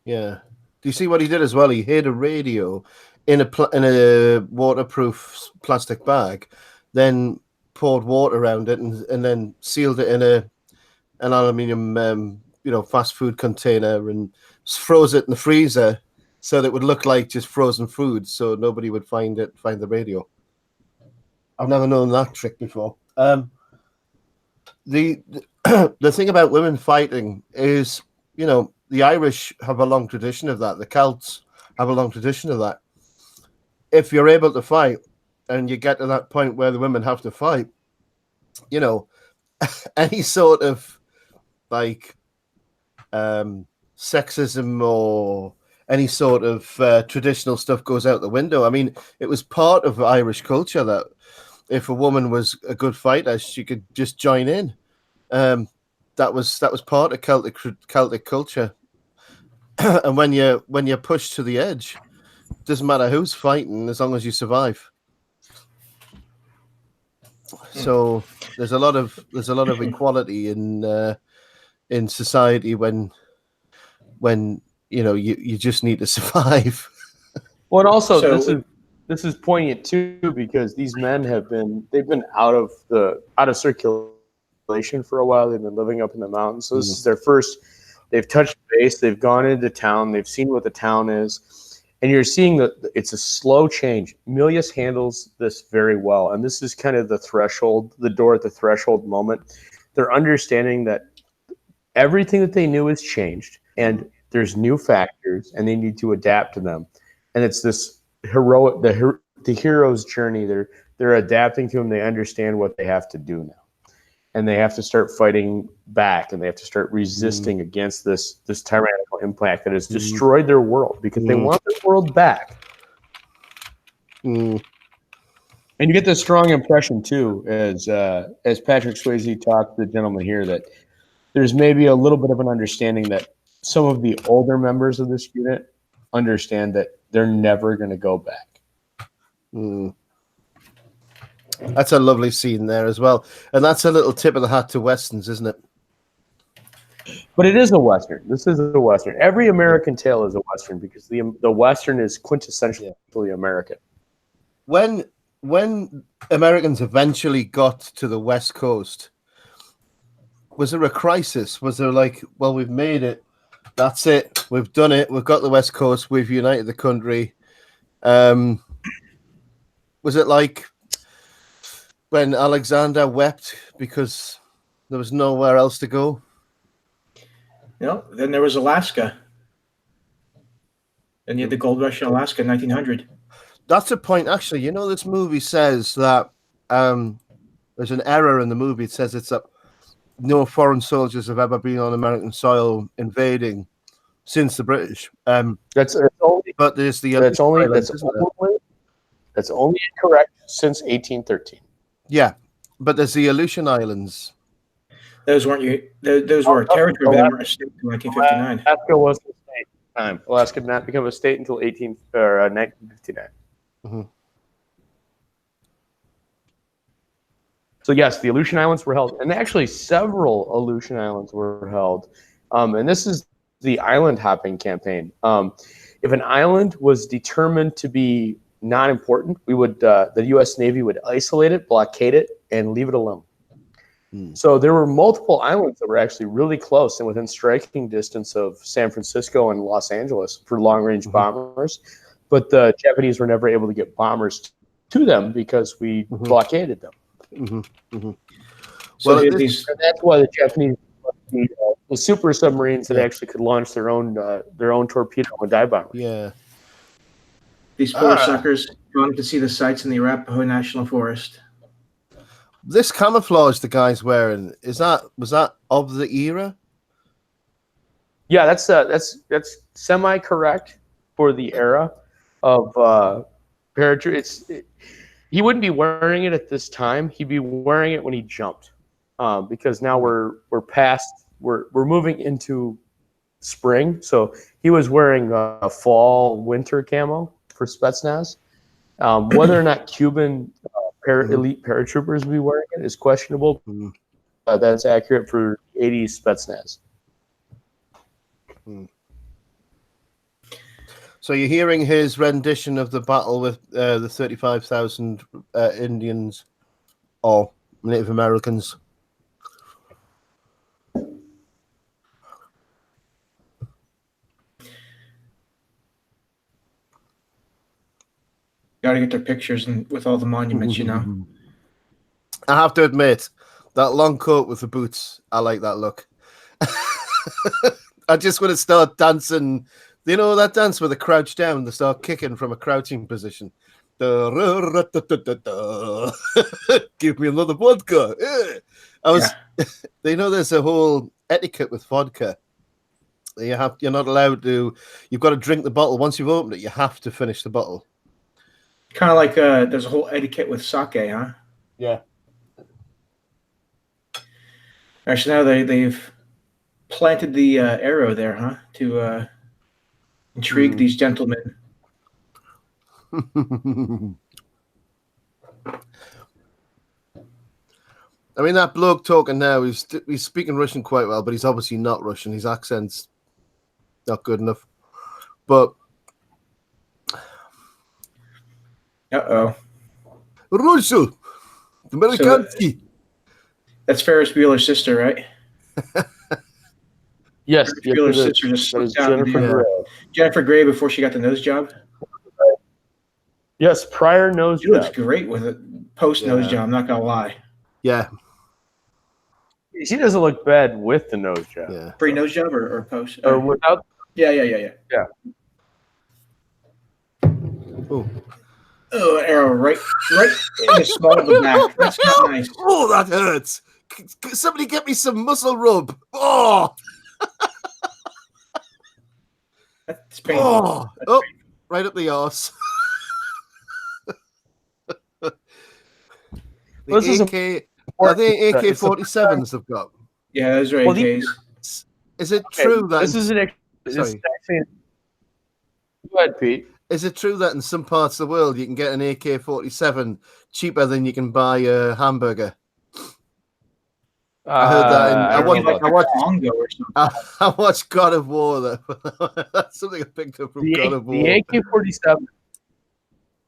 Yeah. Do you see what he did as well? He hid a radio in a waterproof plastic bag, then poured water around it and then sealed it in an aluminium fast food container and froze it in the freezer so that it would look like just frozen food, so nobody would find the radio. I've never known that trick before. The the thing about women fighting is, the Irish have a long tradition of that. The Celts have a long tradition of that. If you're able to fight and you get to that point where the women have to fight, any sort of like sexism or any sort of traditional stuff goes out the window. I mean, it was part of Irish culture that if a woman was a good fighter, she could just join in. That was part of Celtic culture. And when you're pushed to the edge, doesn't matter who's fighting as long as you survive. So there's a lot of equality in society when you just need to survive. Well, and also this is poignant too, because these men they've been out of circulation for a while. They've been living up in the mountains, so this is their first. They've touched base. They've gone into town. They've seen what the town is, and you're seeing that it's a slow change. Milius handles this very well, and this is kind of the door at the threshold moment. They're understanding that everything that they knew has changed, and there's new factors, and they need to adapt to them. And it's this the hero's journey. They're adapting to them. They understand what they have to do now. And they have to start fighting back, and they have to start resisting against this tyrannical impact that has destroyed their world, because they want their world back. And you get this strong impression too, as Patrick Swayze talked to the gentleman here, that there's maybe a little bit of an understanding that some of the older members of this unit understand that they're never going to go back. That's a lovely scene there as well. And that's a little tip of the hat to Westerns, isn't it? But it is a Western. This is a Western. Every American tale is a Western, because the Western is quintessentially American. When Americans eventually got to the West Coast, was there a crisis? Was there like, well, we've made it. That's it. We've done it. We've got the West Coast. We've united the country. Was it like when Alexander wept because there was nowhere else to go? Then there was Alaska. And you had the gold rush in Alaska in 1900. That's a point, actually. This movie says that there's an error in the movie. It says it's that no foreign soldiers have ever been on American soil invading since the British. That's only correct since 1813. Yeah, but there's the Aleutian Islands. Those were territory, but they weren't a state until 1959. Alaska wasn't a state at the time. Alaska did not become a state until 1959. So yes, the Aleutian Islands were held, and actually several Aleutian Islands were held. And this is the island hopping campaign. If an island was determined to be not important, the U.S. Navy would isolate it, blockade it, and leave it alone. So there were multiple islands that were actually really close and within striking distance of San Francisco and Los Angeles for long-range bombers, but the Japanese were never able to get bombers to them because we blockaded them. So that's why the Japanese, the super submarines that actually could launch their own torpedo and dive bomber. Yeah. These poor suckers wanted to see the sights in the Arapaho National Forest. This camouflage the guy's wearing, was that of the era? Yeah, that's semi-correct for the era of paratroop. He wouldn't be wearing it at this time. He'd be wearing it when he jumped, because now we're moving into spring. So he was wearing a fall winter camo for Spetsnaz. Whether or not Cuban elite paratroopers will be wearing it is questionable. That's accurate for 80s Spetsnaz. So you're hearing his rendition of the battle with the 35,000 Indians or Native Americans. Got to get their pictures and with all the monuments, you know. I have to admit, that long coat with the boots, I like that look. I just want to start dancing. You know that dance where they crouch down, they start kicking from a crouching position. Give me another vodka. You know, there's a whole etiquette with vodka. You're not allowed to. You've got to drink the bottle. Once you've opened it, you have to finish the bottle. Kind of like there's a whole etiquette with sake, huh? Yeah. Actually, now they've planted the arrow there, huh? To intrigue these gentlemen. I mean, that bloke talking now, he's speaking Russian quite well, but he's obviously not Russian. His accent's not good enough. But Uh-oh. Russia, Amerikansky. That's Ferris Bueller's sister, right? Yes. Ferris Bueller's sister just slipped down. Jennifer Grey. Jennifer Grey before she got the nose job. Yes, prior nose She looks job. great with a post nose job. I'm not gonna lie. Yeah. She doesn't look bad with the nose job. Yeah. Pre nose job or post? Or without. Yeah. Yeah. Oh. Oh, an arrow right in the small of the back. That's not nice. Oh, that hurts. Somebody get me some muscle rub. Oh. That's painful. Oh, right up the arse. The AK, are they AK-47s they've got? Yeah, those are AKs. Is it true that... This is an... Sorry. Go ahead, Pete. Is it true that in some parts of the world you can get an AK-47 cheaper than you can buy a hamburger? I heard that. I watched God of War. That's something I picked up from God of War. The AK-47.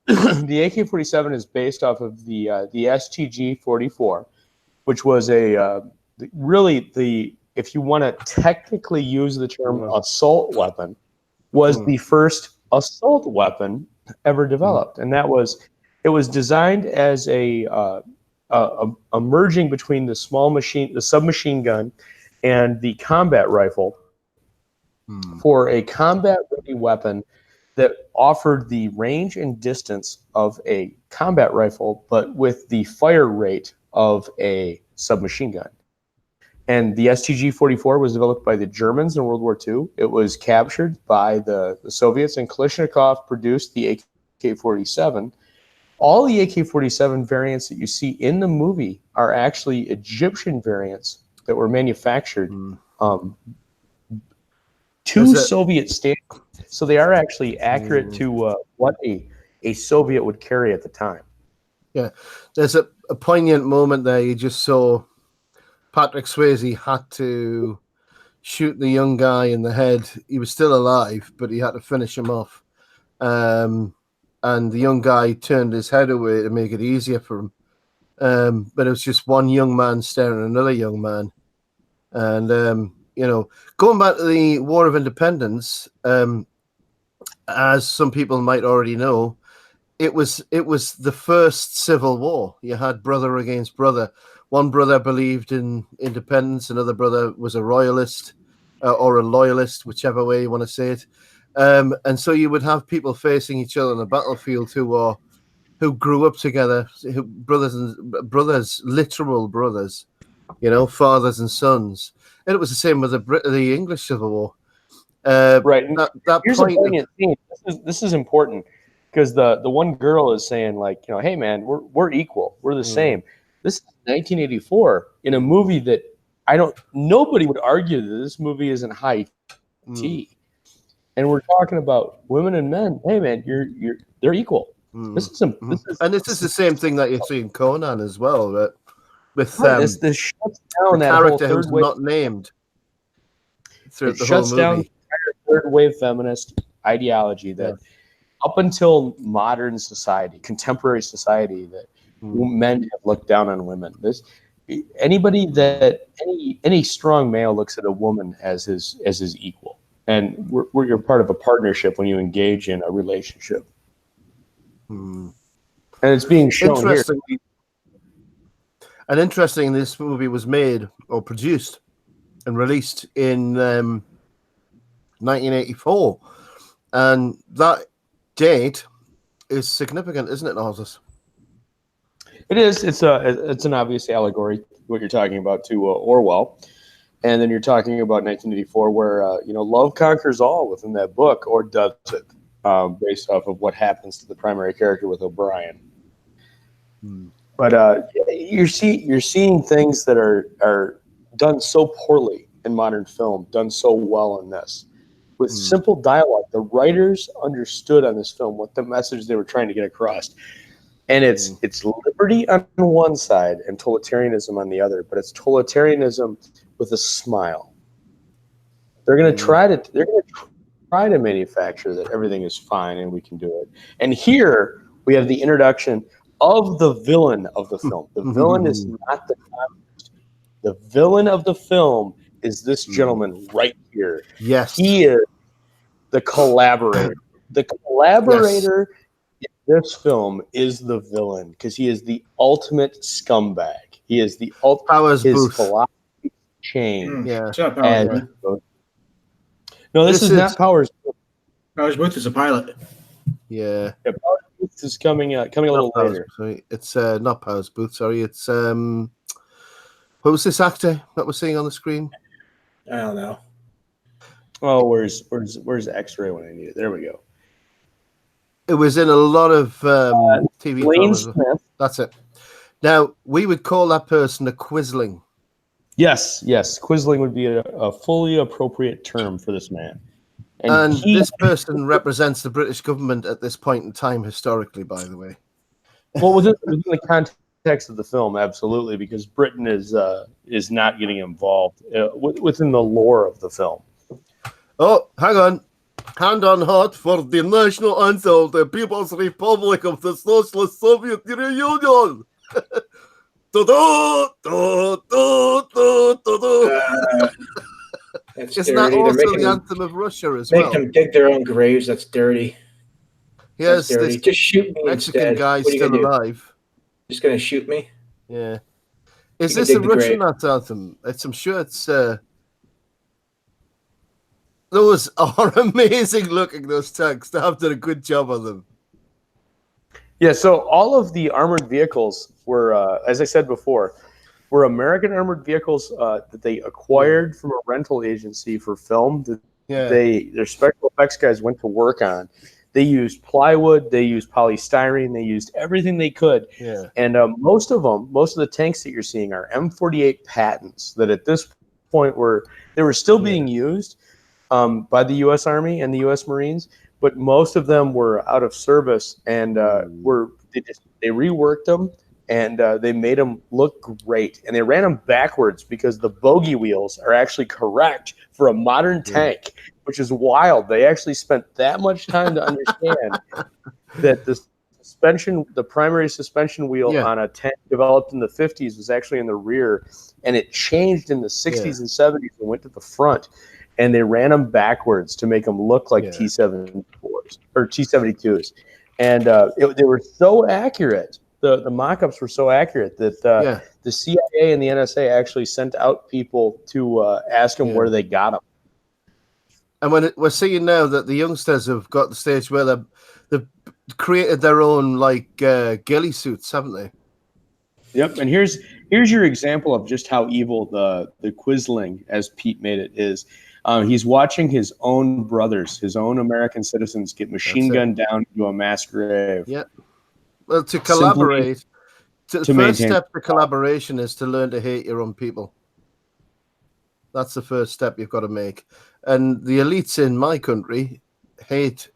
The AK-47 is based off of the STG-44, which was if you want to technically use the term assault weapon, was the first assault weapon ever developed, and it was designed as a merging between the submachine gun, and the combat rifle for a combat-ready weapon that offered the range and distance of a combat rifle, but with the fire rate of a submachine gun. And the STG-44 was developed by the Germans in World War II. It was captured by the Soviets, and Kalashnikov produced the AK-47. All the AK-47 variants that you see in the movie are actually Egyptian variants that were manufactured to Soviet standards. So they are actually accurate to what a Soviet would carry at the time. Yeah, there's a poignant moment there. You just saw Patrick Swayze had to shoot the young guy in the head. He was still alive, but he had to finish him off. And the young guy turned his head away to make it easier for him. But it was just one young man staring at another young man. And, going back to the War of Independence, as some people might already know, it was the first civil war. You had brother against brother. One brother believed in independence, another brother was a royalist or a loyalist, whichever way you want to say it. And so you would have people facing each other on the battlefield who grew up together, brothers, literal brothers, fathers and sons. And it was the same with the English Civil War. Right. Here's a poignant scene. This is important because the one girl is saying, like, hey man, we're equal, we're the same. This is 1984 in a movie that nobody would argue that this movie isn't high tea. And we're talking about women and men. Hey man, they're equal. This is the same thing that you see in Conan as well. That with this shuts down the that character whole who's not named throughout the whole movie. Down third wave feminist ideology that up until modern society, contemporary society, that men have looked down on women. Any strong male looks at a woman as his equal, and you're part of a partnership when you engage in a relationship. And it's being shown here. And interesting, this movie was made or produced and released in 1984, and that date is significant, isn't it, Arthur? It is. It's an obvious allegory, what you're talking about, to Orwell. And then you're talking about 1984, where love conquers all within that book, or does it? Based off of what happens to the primary character with O'Brien. But you're seeing things that are done so poorly in modern film, done so well in this, with simple dialogue. The writers understood on this film what the message they were trying to get across. And it's liberty on one side and totalitarianism on the other, but it's totalitarianism with a smile. They're going to try to manufacture that everything is fine and we can do it. And here we have the introduction of the villain of the film. The villain is not the communist. The villain of the film is this gentleman right here. Yes, he is the collaborator. The collaborator. Yes. This film is the villain because he is the ultimate scumbag. He is the ultimate. Powers his Booth. philosophy changed. No, this is not Powers Booth. Powers Booth is a pilot. Yeah. Powers Booth is coming a little later. Sorry, it's not Powers Booth. Sorry, it's who was this actor that we're seeing on the screen? I don't know. Oh, where's X-ray when I need it? There we go. It was in a lot of TV dramas. Smith. That's it. Now, we would call that person a quisling. Yes. Quisling would be a fully appropriate term for this man. And this person represents the British government at this point in time, historically, by the way. Well, within the context of the film, absolutely, because Britain is not getting involved within the lore of the film. Oh, hang on. Hand on heart for the national anthem of the People's Republic of the Socialist Soviet Union. Isn't that also the anthem of Russia as well? Make them dig their own graves. That's dirty. Yes, that's dirty. Just shoot me Mexican instead. guy still alive. Just gonna shoot me? Yeah. Is this a Russian anthem? I'm sure it's. Those are amazing looking, those tanks. They have done a good job on them. Yeah, so all of the armored vehicles were, as I said before, were American armored vehicles that they acquired from a rental agency for film. Their special effects guys went to work on. They used plywood, they used polystyrene, they used everything they could. Yeah. And most of the tanks that you're seeing are M48 patents that at this point were still being used by the U.S. Army and the U.S. Marines, but most of them were out of service and they reworked them and they made them look great. And they ran them backwards because the bogey wheels are actually correct for a modern tank, which is wild. They actually spent that much time to understand that the primary suspension wheel on a tank developed in the 50s was actually in the rear, and it changed in the 60s and 70s and went to the front. And they ran them backwards to make them look like T-74s or T-72s. And they were so accurate. The mock-ups were so accurate that the CIA and the NSA actually sent out people to ask them where they got them. And we're seeing now that the youngsters have got the stage where they've created their own ghillie suits, haven't they? Yep. And here's your example of just how evil the quisling, as Pete made it, is. He's watching his own brothers, his own American citizens, get machine gunned down into a mass grave. Yeah. Well, to collaborate, the first step to collaboration is to learn to hate your own people. That's the first step you've got to make. And the elites in my country hate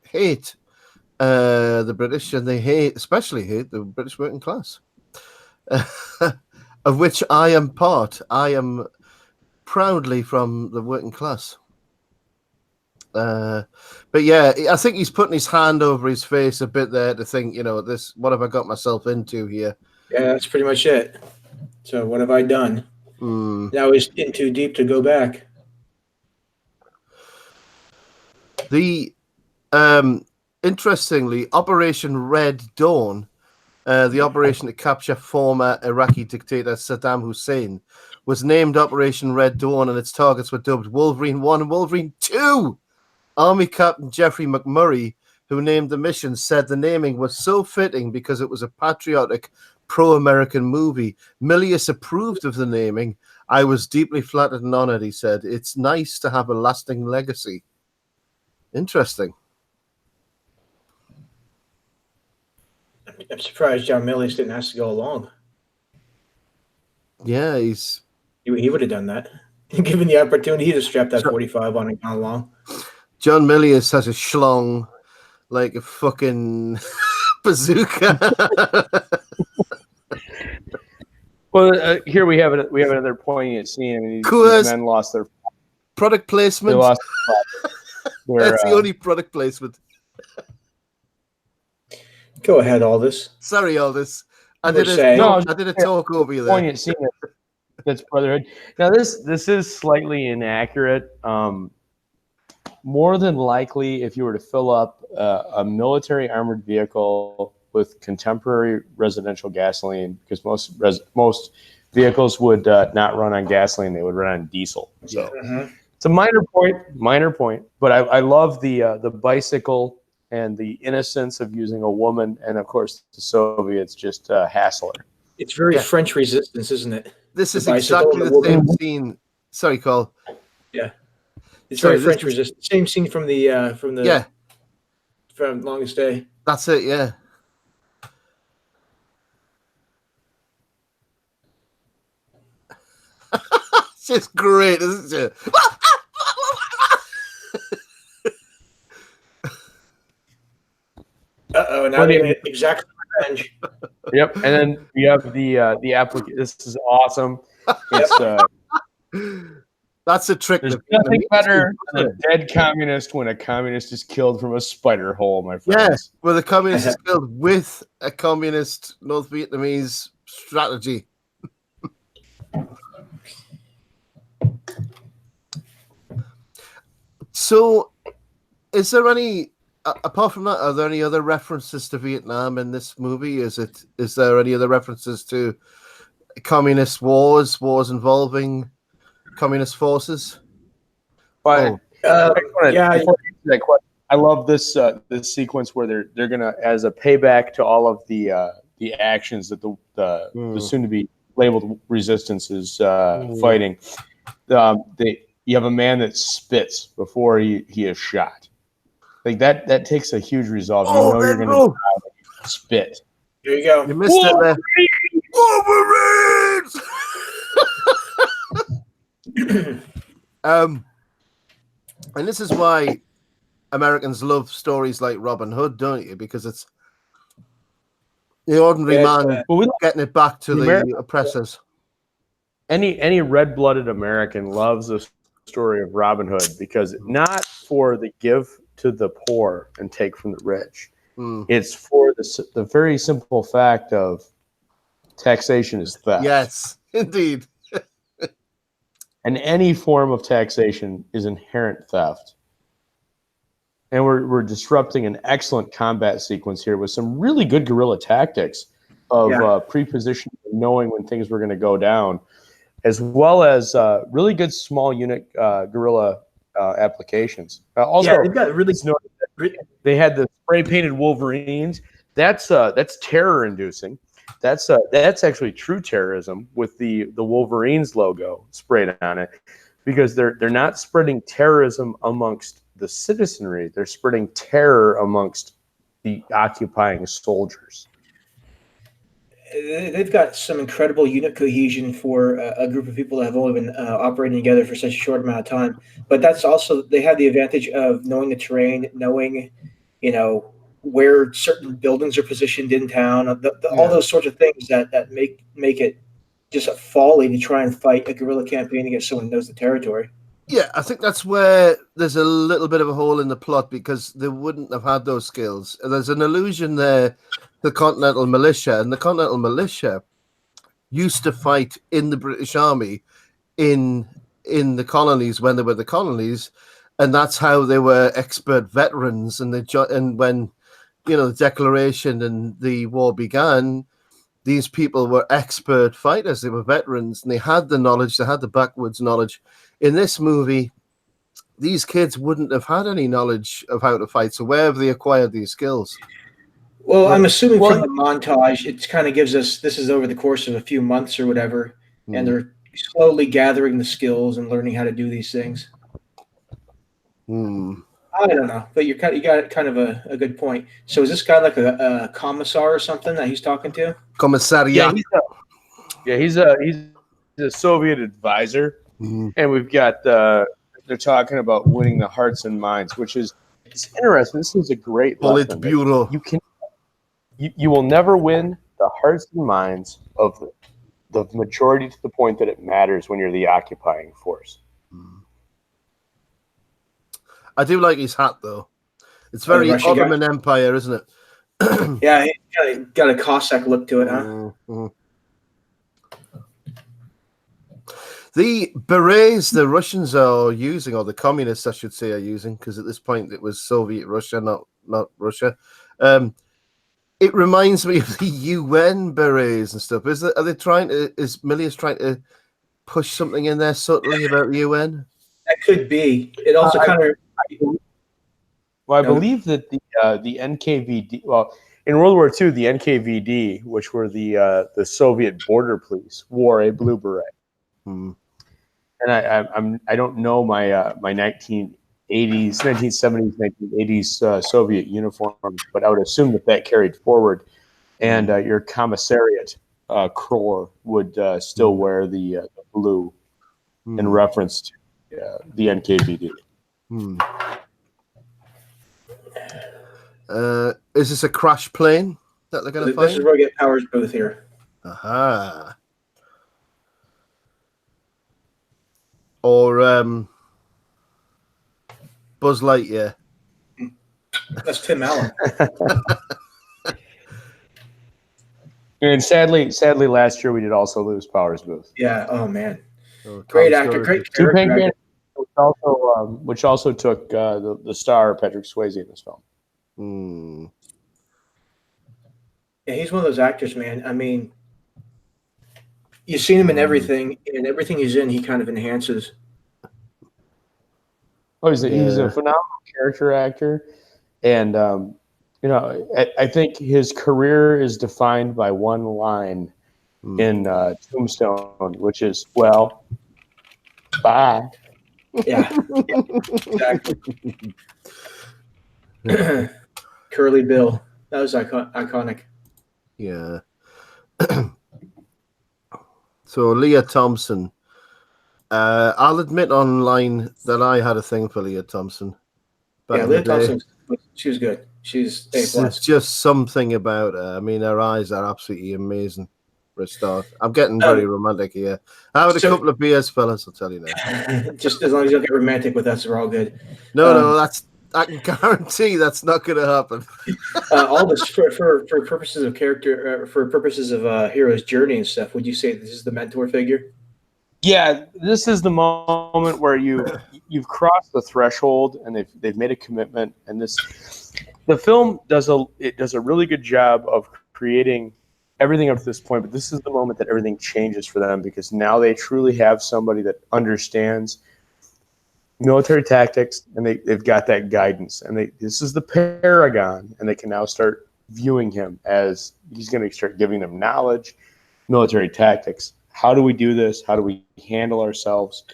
the British, and they especially hate the British working class, of which I am part. I am proudly from the working class. But yeah, I think he's putting his hand over his face a bit there to think, this. What have I got myself into here? Yeah, that's pretty much it. So what have I done? Now he's in too deep to go back. The interestingly, Operation Red Dawn, the operation to capture former Iraqi dictator Saddam Hussein, was named Operation Red Dawn, and its targets were dubbed Wolverine 1 and Wolverine 2. Army Captain Jeffrey McMurray, who named the mission, said the naming was so fitting because it was a patriotic, pro-American movie. Milius approved of the naming. I was deeply flattered and honored, he said. It's nice to have a lasting legacy. Interesting. I'm surprised John Milius didn't ask to go along. Yeah, he would have done that. Given the opportunity, he'd have strapped that 45 on and gone along. John Milius has a schlong like a fucking bazooka. Well, here we have another poignant scene. I mean, these men lost their product placement. They lost That's the only product placement. Go ahead, Aldous. Sorry, Aldous. I did a talk over you there. Poignant scene. That's brotherhood. Now this is slightly inaccurate. More than likely, if you were to fill up a military armored vehicle with contemporary residential gasoline, because most vehicles would not run on gasoline, they would run on diesel. So it's a minor point. But I love the bicycle and the innocence of using a woman, and of course the Soviets just hassle her. It's very French resistance, isn't it? This is exactly the same scene. Sorry, Cole. Yeah, it's very French resistance. Same scene from Longest Day. That's it. Yeah. It's just great, isn't it? Now they exactly revenge. Yep, and then we have the application. This is awesome. It's, that's a trick. There's nothing better than a dead communist when a communist is killed from a spider hole, my friends. Yes, well, the communist is killed with a communist North Vietnamese strategy. So, is there any? Apart from that, are there any other references to Vietnam in this movie? Is there any other references to communist wars involving communist forces? I love this this sequence where they're gonna, as a payback to all of the actions that the soon to be labeled resistance is fighting. You have a man that spits before he is shot. Like that takes a huge resolve. You're going to spit. Here you go. You missed it there. Wolverines! And this is why Americans love stories like Robin Hood, don't you? Because it's the ordinary man getting it back to the oppressors. Any red-blooded American loves the story of Robin Hood, because not for the give to the poor and take from the rich. It's for the very simple fact of taxation is theft. Yes, indeed. And any form of taxation is inherent theft. And we're disrupting an excellent combat sequence here with some really good guerrilla tactics of pre-positioning, knowing when things were going to go down, as well as really good small unit guerrilla applications. Also, they've got really. They had the spray painted Wolverines. That's terror inducing. That's actually true terrorism with the Wolverines logo sprayed on it, because they're not spreading terrorism amongst the citizenry. They're spreading terror amongst the occupying soldiers. They've got some incredible unit cohesion for a group of people that have only been operating together for such a short amount of time. But that's also, they have the advantage of knowing the terrain, knowing, where certain buildings are positioned in town, all those sorts of things that make it just a folly to try and fight a guerrilla campaign against someone who knows the territory. Yeah, I think that's where there's a little bit of a hole in the plot because they wouldn't have had those skills. There's an allusion there, the Continental Militia, and the Continental Militia used to fight in the British Army in the colonies when they were the colonies, and that's how they were expert veterans. And when the Declaration and the war began, these people were expert fighters. They were veterans, and they had the knowledge. They had the backwoods knowledge. In this movie, these kids wouldn't have had any knowledge of how to fight. So where have they acquired these skills? Well, I'm assuming from the montage, it kind of gives us this is over the course of a few months or whatever, and they're slowly gathering the skills and learning how to do these things. I don't know, but you got kind of a good point. So is this guy like a commissar or something that he's talking to? Commissariat. He's a Soviet advisor, and we've got they're talking about winning the hearts and minds, which is it's interesting. This is a great lesson. Politburo. You will never win the hearts and minds of the majority to the point that it matters when you're the occupying force. I do like his hat, though. It's very Ottoman Empire, isn't it? Yeah, he got a Cossack look to it, huh? The berets the Russians are using, or the communists, I should say, are using, because at this point it was Soviet Russia, not Russia. It reminds me of the UN berets and stuff. Is Milius trying to push something in there subtly about the UN? That could be. It also kind of. Well, I believe that the NKVD. Well, in World War II, the NKVD, which were the Soviet border police, wore a blue beret. And I don't know my 1970s, 1980s Soviet uniform, but I would assume that carried forward, and your commissariat corps would still wear the blue in reference to the NKVD. Is this a crash plane that they're going to find? This is where we get Powers Booth here. Aha. Or Buzz Lightyear. That's Tim Allen. And sadly, last year we did also lose Powers Booth. Yeah. Oh man. Great actor. Great character. Which also took the star Patrick Swayze in this film. Yeah, he's one of those actors, man. I mean, you've seen him in everything, and everything he's in, he kind of enhances. Oh, he's a phenomenal character actor, and I think his career is defined by one line in Tombstone, which is, "Well, bye." Yeah, exactly. Curly Bill, that was iconic. Yeah. So Leah Thompson. I'll admit online that I had a thing for Leah Thompson. Yeah, Leah Thompson, she was good. She's A+. There's just something about her. I mean, her eyes are absolutely amazing for a start. I'm getting very romantic here. I had a couple of beers, fellas, I'll tell you now. Just as long as you don't get romantic with us, we're all good. No, I can guarantee that's not going to happen. All this for purposes of character, for purposes of hero's journey and stuff. Would you say this is the mentor figure? Yeah, this is the moment where you've crossed the threshold and they've made a commitment, and the film does a really good job of creating everything up to this point. But this is the moment that everything changes for them, because now they truly have somebody that understands military tactics, and they've got that guidance, and this is the paragon, and they can now start viewing him as he's going to start giving them knowledge, military tactics. How do we do this? How do we handle ourselves?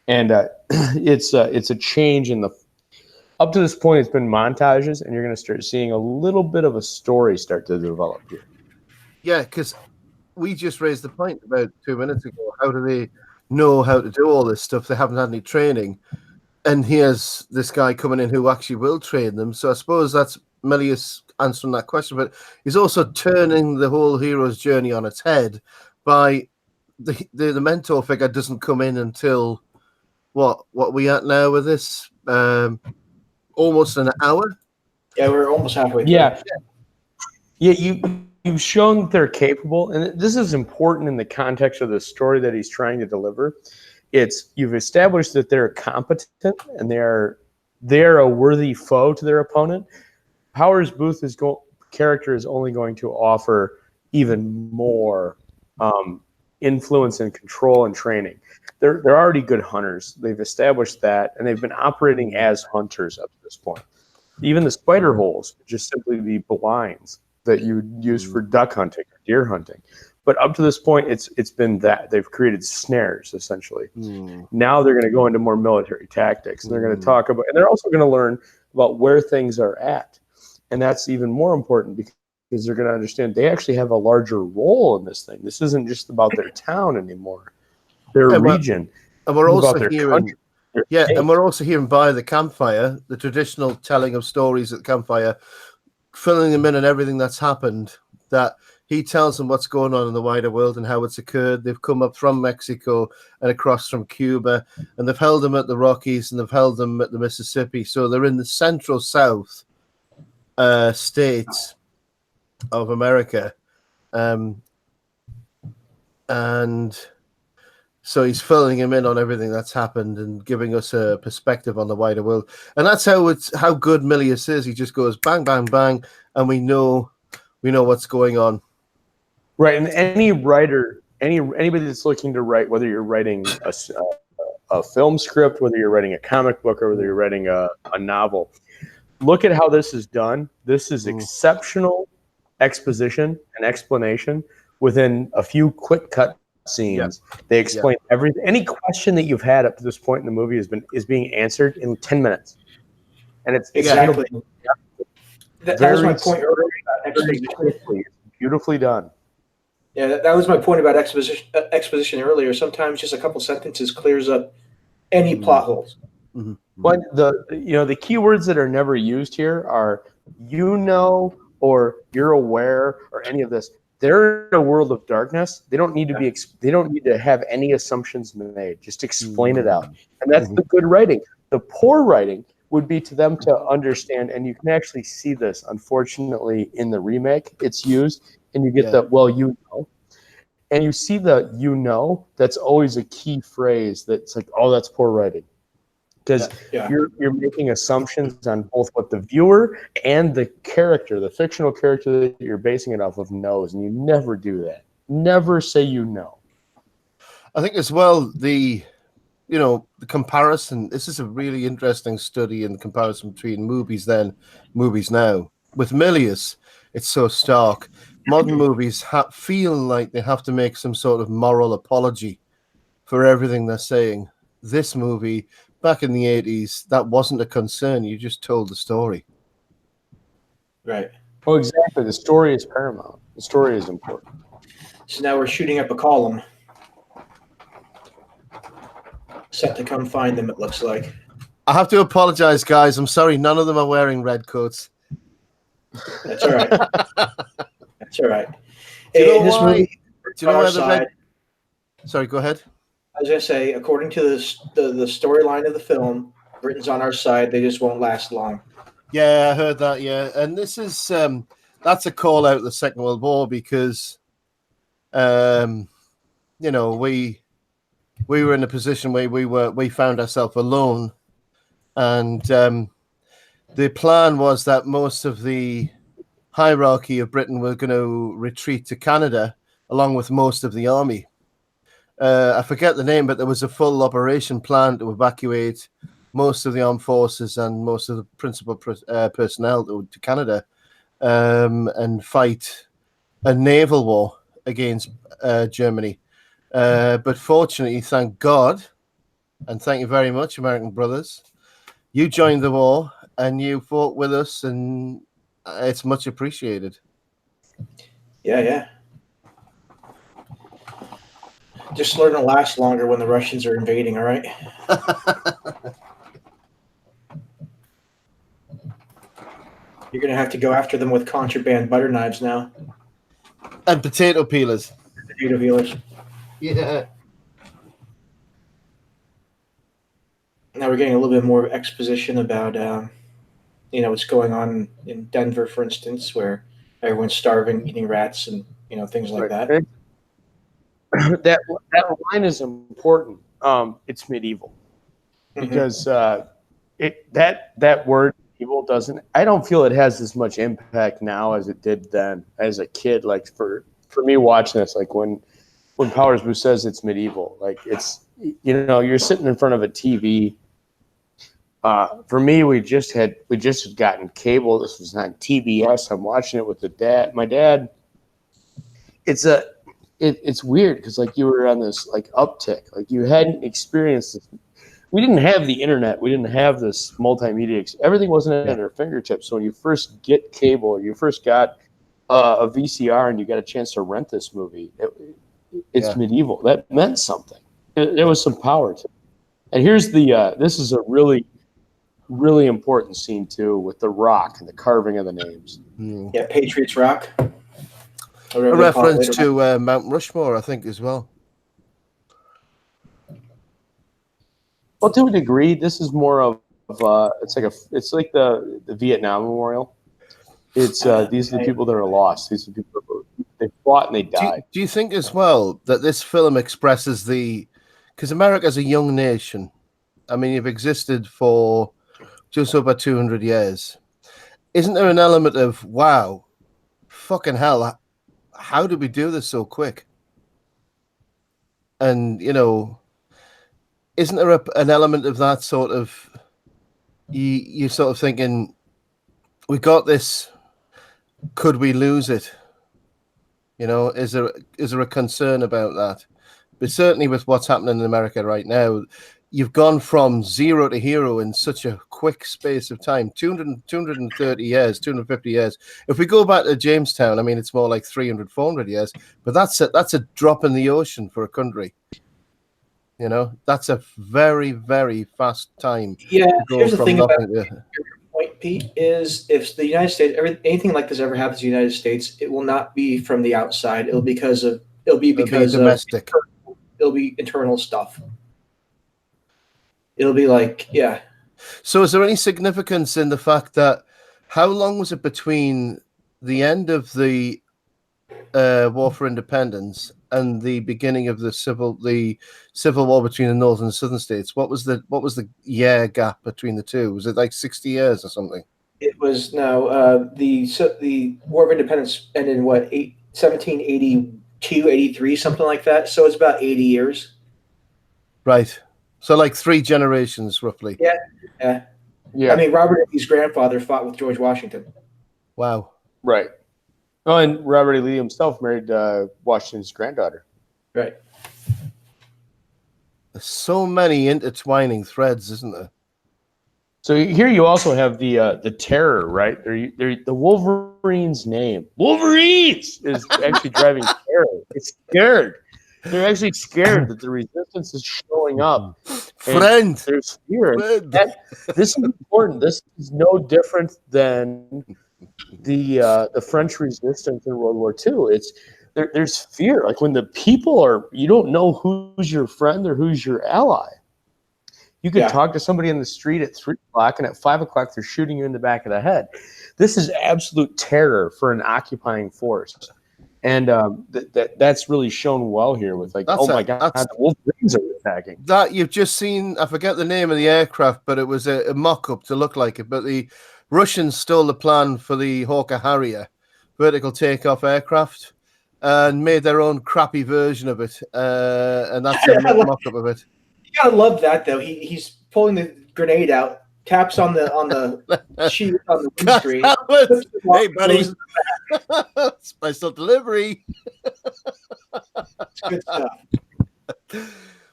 And it's a change in up to this point. It's been montages, and you're going to start seeing a little bit of a story start to develop here. Yeah, because we just raised the point about 2 minutes ago. How do they know how to do all this stuff? They haven't had any training. And here's this guy coming in who actually will train them. So I suppose that's Milius answering that question. But he's also turning the whole hero's journey on its head by the mentor figure doesn't come in until what are we at now with this? Almost an hour. Yeah, we're almost halfway through. Yeah, you've shown that they're capable, and this is important in the context of the story that he's trying to deliver. You've established that they're competent and they're a worthy foe to their opponent. Powers Booth's character is only going to offer even more influence and control and training. They're already good hunters. They've established that, and they've been operating as hunters up to this point. Even the spider holes, just simply the blinds that you use for duck hunting or deer hunting. But up to this point, it's been that they've created snares essentially. Now they're going to go into more military tactics, and they're going to talk about, and they're also going to learn about where things are at, and that's even more important because they're going to understand they actually have a larger role in this thing. This isn't just about their town anymore, their region, and we're also hearing. And we're also hearing by the campfire, the traditional telling of stories at the campfire, filling them in on everything that's happened, that he tells them what's going on in the wider world and how it's occurred. They've come up from Mexico and across from Cuba, and they've held them at the Rockies and they've held them at the Mississippi. So they're in the central South states of America. And so he's filling him in on everything that's happened and giving us a perspective on the wider world. And that's how good Milius is. He just goes bang, bang, bang, and we know what's going on. Right, and any writer, anybody that's looking to write, whether you're writing a film script, whether you're writing a comic book, or whether you're writing a novel, look at how this is done. This is exceptional exposition and explanation within a few quick cut scenes. They explain everything. Any question that you've had up to this point in the movie is being answered in 10 minutes, and it's exactly. That was my point earlier about exposition. Beautifully done. Yeah, that was my point about exposition earlier. Sometimes just a couple sentences clears up any plot holes. But the key words that are never used here are or you're aware or any of this. They're in a world of darkness. They don't need to be. They don't need to have any assumptions made. Just explain it out, and that's the good writing. The poor writing would be to them to understand, and you can actually see this. Unfortunately, in the remake, it's used, and you get and you see the That's always a key phrase. That's like, oh, that's poor writing, because you're making assumptions on both what the viewer and the character, the fictional character that you're basing it off of, knows, and you never do that. Never say you know. I think as well the comparison. This is a really interesting study in the comparison between movies then, movies now. With Milius, it's so stark. Modern movies feel like they have to make some sort of moral apology for everything they're saying. This movie, back in the 80s, that wasn't a concern. You just told the story. Right. Oh, exactly. The story is paramount. The story is important. So now we're shooting up a column. Set to come find them, it looks like. I have to apologize, guys. I'm sorry. None of them are wearing red coats. That's all right. That's all right. Do you know why? Do you know why the red... Sorry, go ahead. I was going to say, according to the storyline of the film, Britain's on our side. They just won't last long. Yeah, I heard that. Yeah, and this is that's a call out of the Second World War because, we were in a position where we found ourselves alone, and the plan was that most of the hierarchy of Britain were going to retreat to Canada, along with most of the army. I forget the name, but there was a full operation plan to evacuate most of the armed forces and most of the principal personnel to Canada and fight a naval war against Germany. But fortunately, thank God, and thank you very much, American brothers, you joined the war and you fought with us, and it's much appreciated. Yeah. Just learn to last longer when the Russians are invading, all right? You're going to have to go after them with contraband butter knives now. And potato peelers. Potato peelers. Yeah. we're getting a little bit more exposition about what's going on in Denver, for instance, where everyone's starving, eating rats, and things like that. Right. That line is important. It's medieval because that word evil doesn't. I don't feel it has as much impact now as it did then. As a kid, like for me watching this, like when Powers Boo says it's medieval, like it's you're sitting in front of a TV. For me, we just had gotten cable. This was on TBS. I'm watching it with my dad. It's weird because like you were on this like uptick, like you hadn't experienced this. We didn't have the internet. We didn't have this multimedia. Everything wasn't at our fingertips. So when you first get cable, or you first got a VCR and you got a chance to rent this movie, it's medieval. That meant something. There was some power to it. And here's this is a really, really important scene too, with the rock and the carving of the names. Yeah, Patriots Rock. A reference to Mount Rushmore, I think, as well. Well, to a degree, this is more of it's like the Vietnam Memorial. It's these are the people that are lost. These are the people they fought and they died. Do you think as well that this film expresses because America's a young nation. I mean, you've existed for just over 200 years. Isn't there an element of, wow, fucking hell, how did we do this so quick? And, isn't there an element of that sort of, you're sort of thinking, we got this, could we lose it? Is there a concern about that? But certainly with what's happening in America right now, you've gone from zero to hero in such a quick space of time, 230 years, 250 years. If we go back to Jamestown, I mean, it's more like 300, 400 years, but that's a drop in the ocean for a country. That's a very, very fast time. Yeah, here's the thing about your point, Pete, is if the United States, anything like this ever happens in the United States, it will not be from the outside. It'll be because domestic. It'll be internal stuff. It'll be like, yeah. So is there any significance in the fact that how long was it between the end of the War for Independence and the beginning of the civil war between the northern and southern states? What was the year gap between the two? Was it like 60 years or something? It was the War of Independence ended in 1782, 83, something like that. So it's about 80 years. Right. So like 3 generations roughly. Yeah. I mean, Robert E. Lee's grandfather fought with George Washington. Wow. Right. Oh, and Robert E. Lee himself married Washington's granddaughter. Right. There's so many intertwining threads, isn't there? So here you also have the terror, right? The Wolverine's name. Wolverines is actually driving terror. It's scared. They're actually scared that the resistance is showing up. Friend. There's fear. This is important. This is no different than the French resistance in World War II. There's fear. Like when the people you don't know who's your friend or who's your ally. You can talk to somebody in the street at 3 o'clock, and at 5 o'clock they're shooting you in the back of the head. This is absolute terror for an occupying force. And that's really shown well here with God, the Wolverines are attacking. That you've just seen, I forget the name of the aircraft, but it was a mock-up to look like it. But the Russians stole the plan for the Hawker Harrier vertical takeoff aircraft and made their own crappy version of it. And that's a mock-up of it. You gotta love that though. He's pulling the grenade out, taps on the sheet on the windscreen. Hey, buddy. Special delivery. It's good stuff.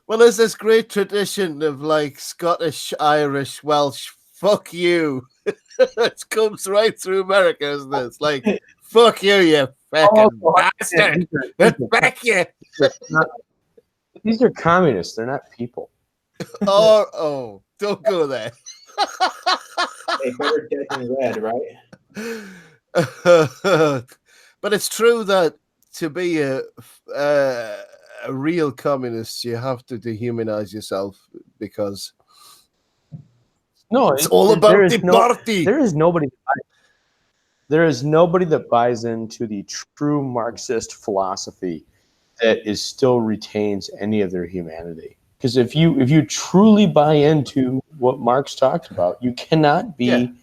Well, there's this great tradition of like Scottish, Irish, Welsh, fuck you. It comes right through America, isn't it? It's like, fuck you fucking bastard. Back you. These are communists. They're not people. Oh, don't go there. Hey, better dead than red, right? But it's true that to be a real communist, you have to dehumanize yourself because No, It's all about the party. There is nobody. There is nobody that buys into the true Marxist philosophy that is still retains any of their humanity. Because if you truly buy into what Marx talked about, you cannot be in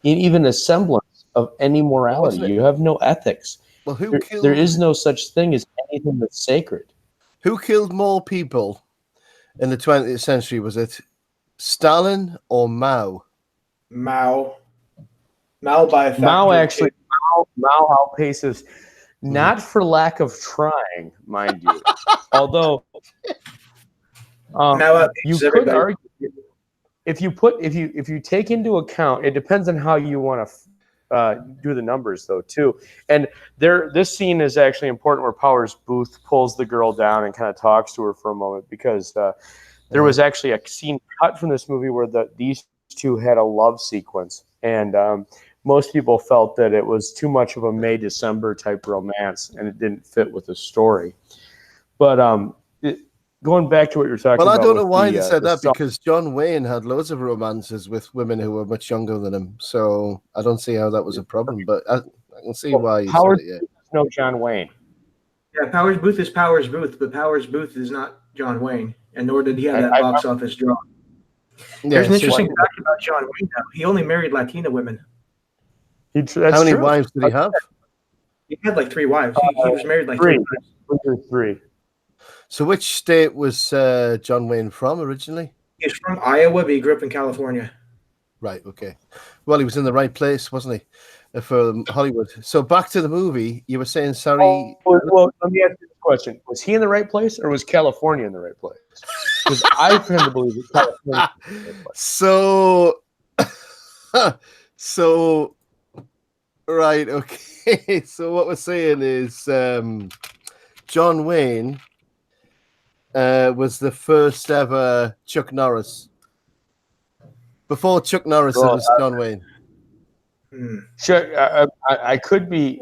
even a semblance of any morality. You have no ethics. Well, there is no such thing as anything that's sacred. Who killed more people in the 20th century? Was it Stalin or Mao? Mao by a factor. Mao outpaces, not for lack of trying, mind you. Although you could argue, if you take into account, it depends on how you want to do the numbers though too. And this scene is actually important where Powers Booth pulls the girl down and kind of talks to her for a moment, because there was actually a scene cut from this movie where these two had a love sequence, and most people felt that it was too much of a May-December type romance and it didn't fit with the story. But going back to what you're talking about. Well, I don't know why they said that, because John Wayne had loads of romances with women who were much younger than him. So I don't see how that was a problem, but I can see why you said it. No, John Wayne. Yeah, Powers Booth is Powers Booth, but Powers Booth is not John Wayne, and nor did he have that box office draw. There's an interesting fact about John Wayne, though. He only married Latina women. How many wives did he have? He had like 3 wives. He was married like 3 times. 3. So which state was John Wayne from originally? He's from Iowa, but he grew up in California. Right, okay. Well, he was in the right place, wasn't he, for Hollywood. So back to the movie, you were saying, sorry. Well, let me ask you this question. Was he in the right place, or was California in the right place? Because I tend to believe that California is in the right place. So, right, okay. So what we're saying is John Wayne was the first ever Chuck Norris. Before Chuck Norris, it was John Wayne. Sure, I could be.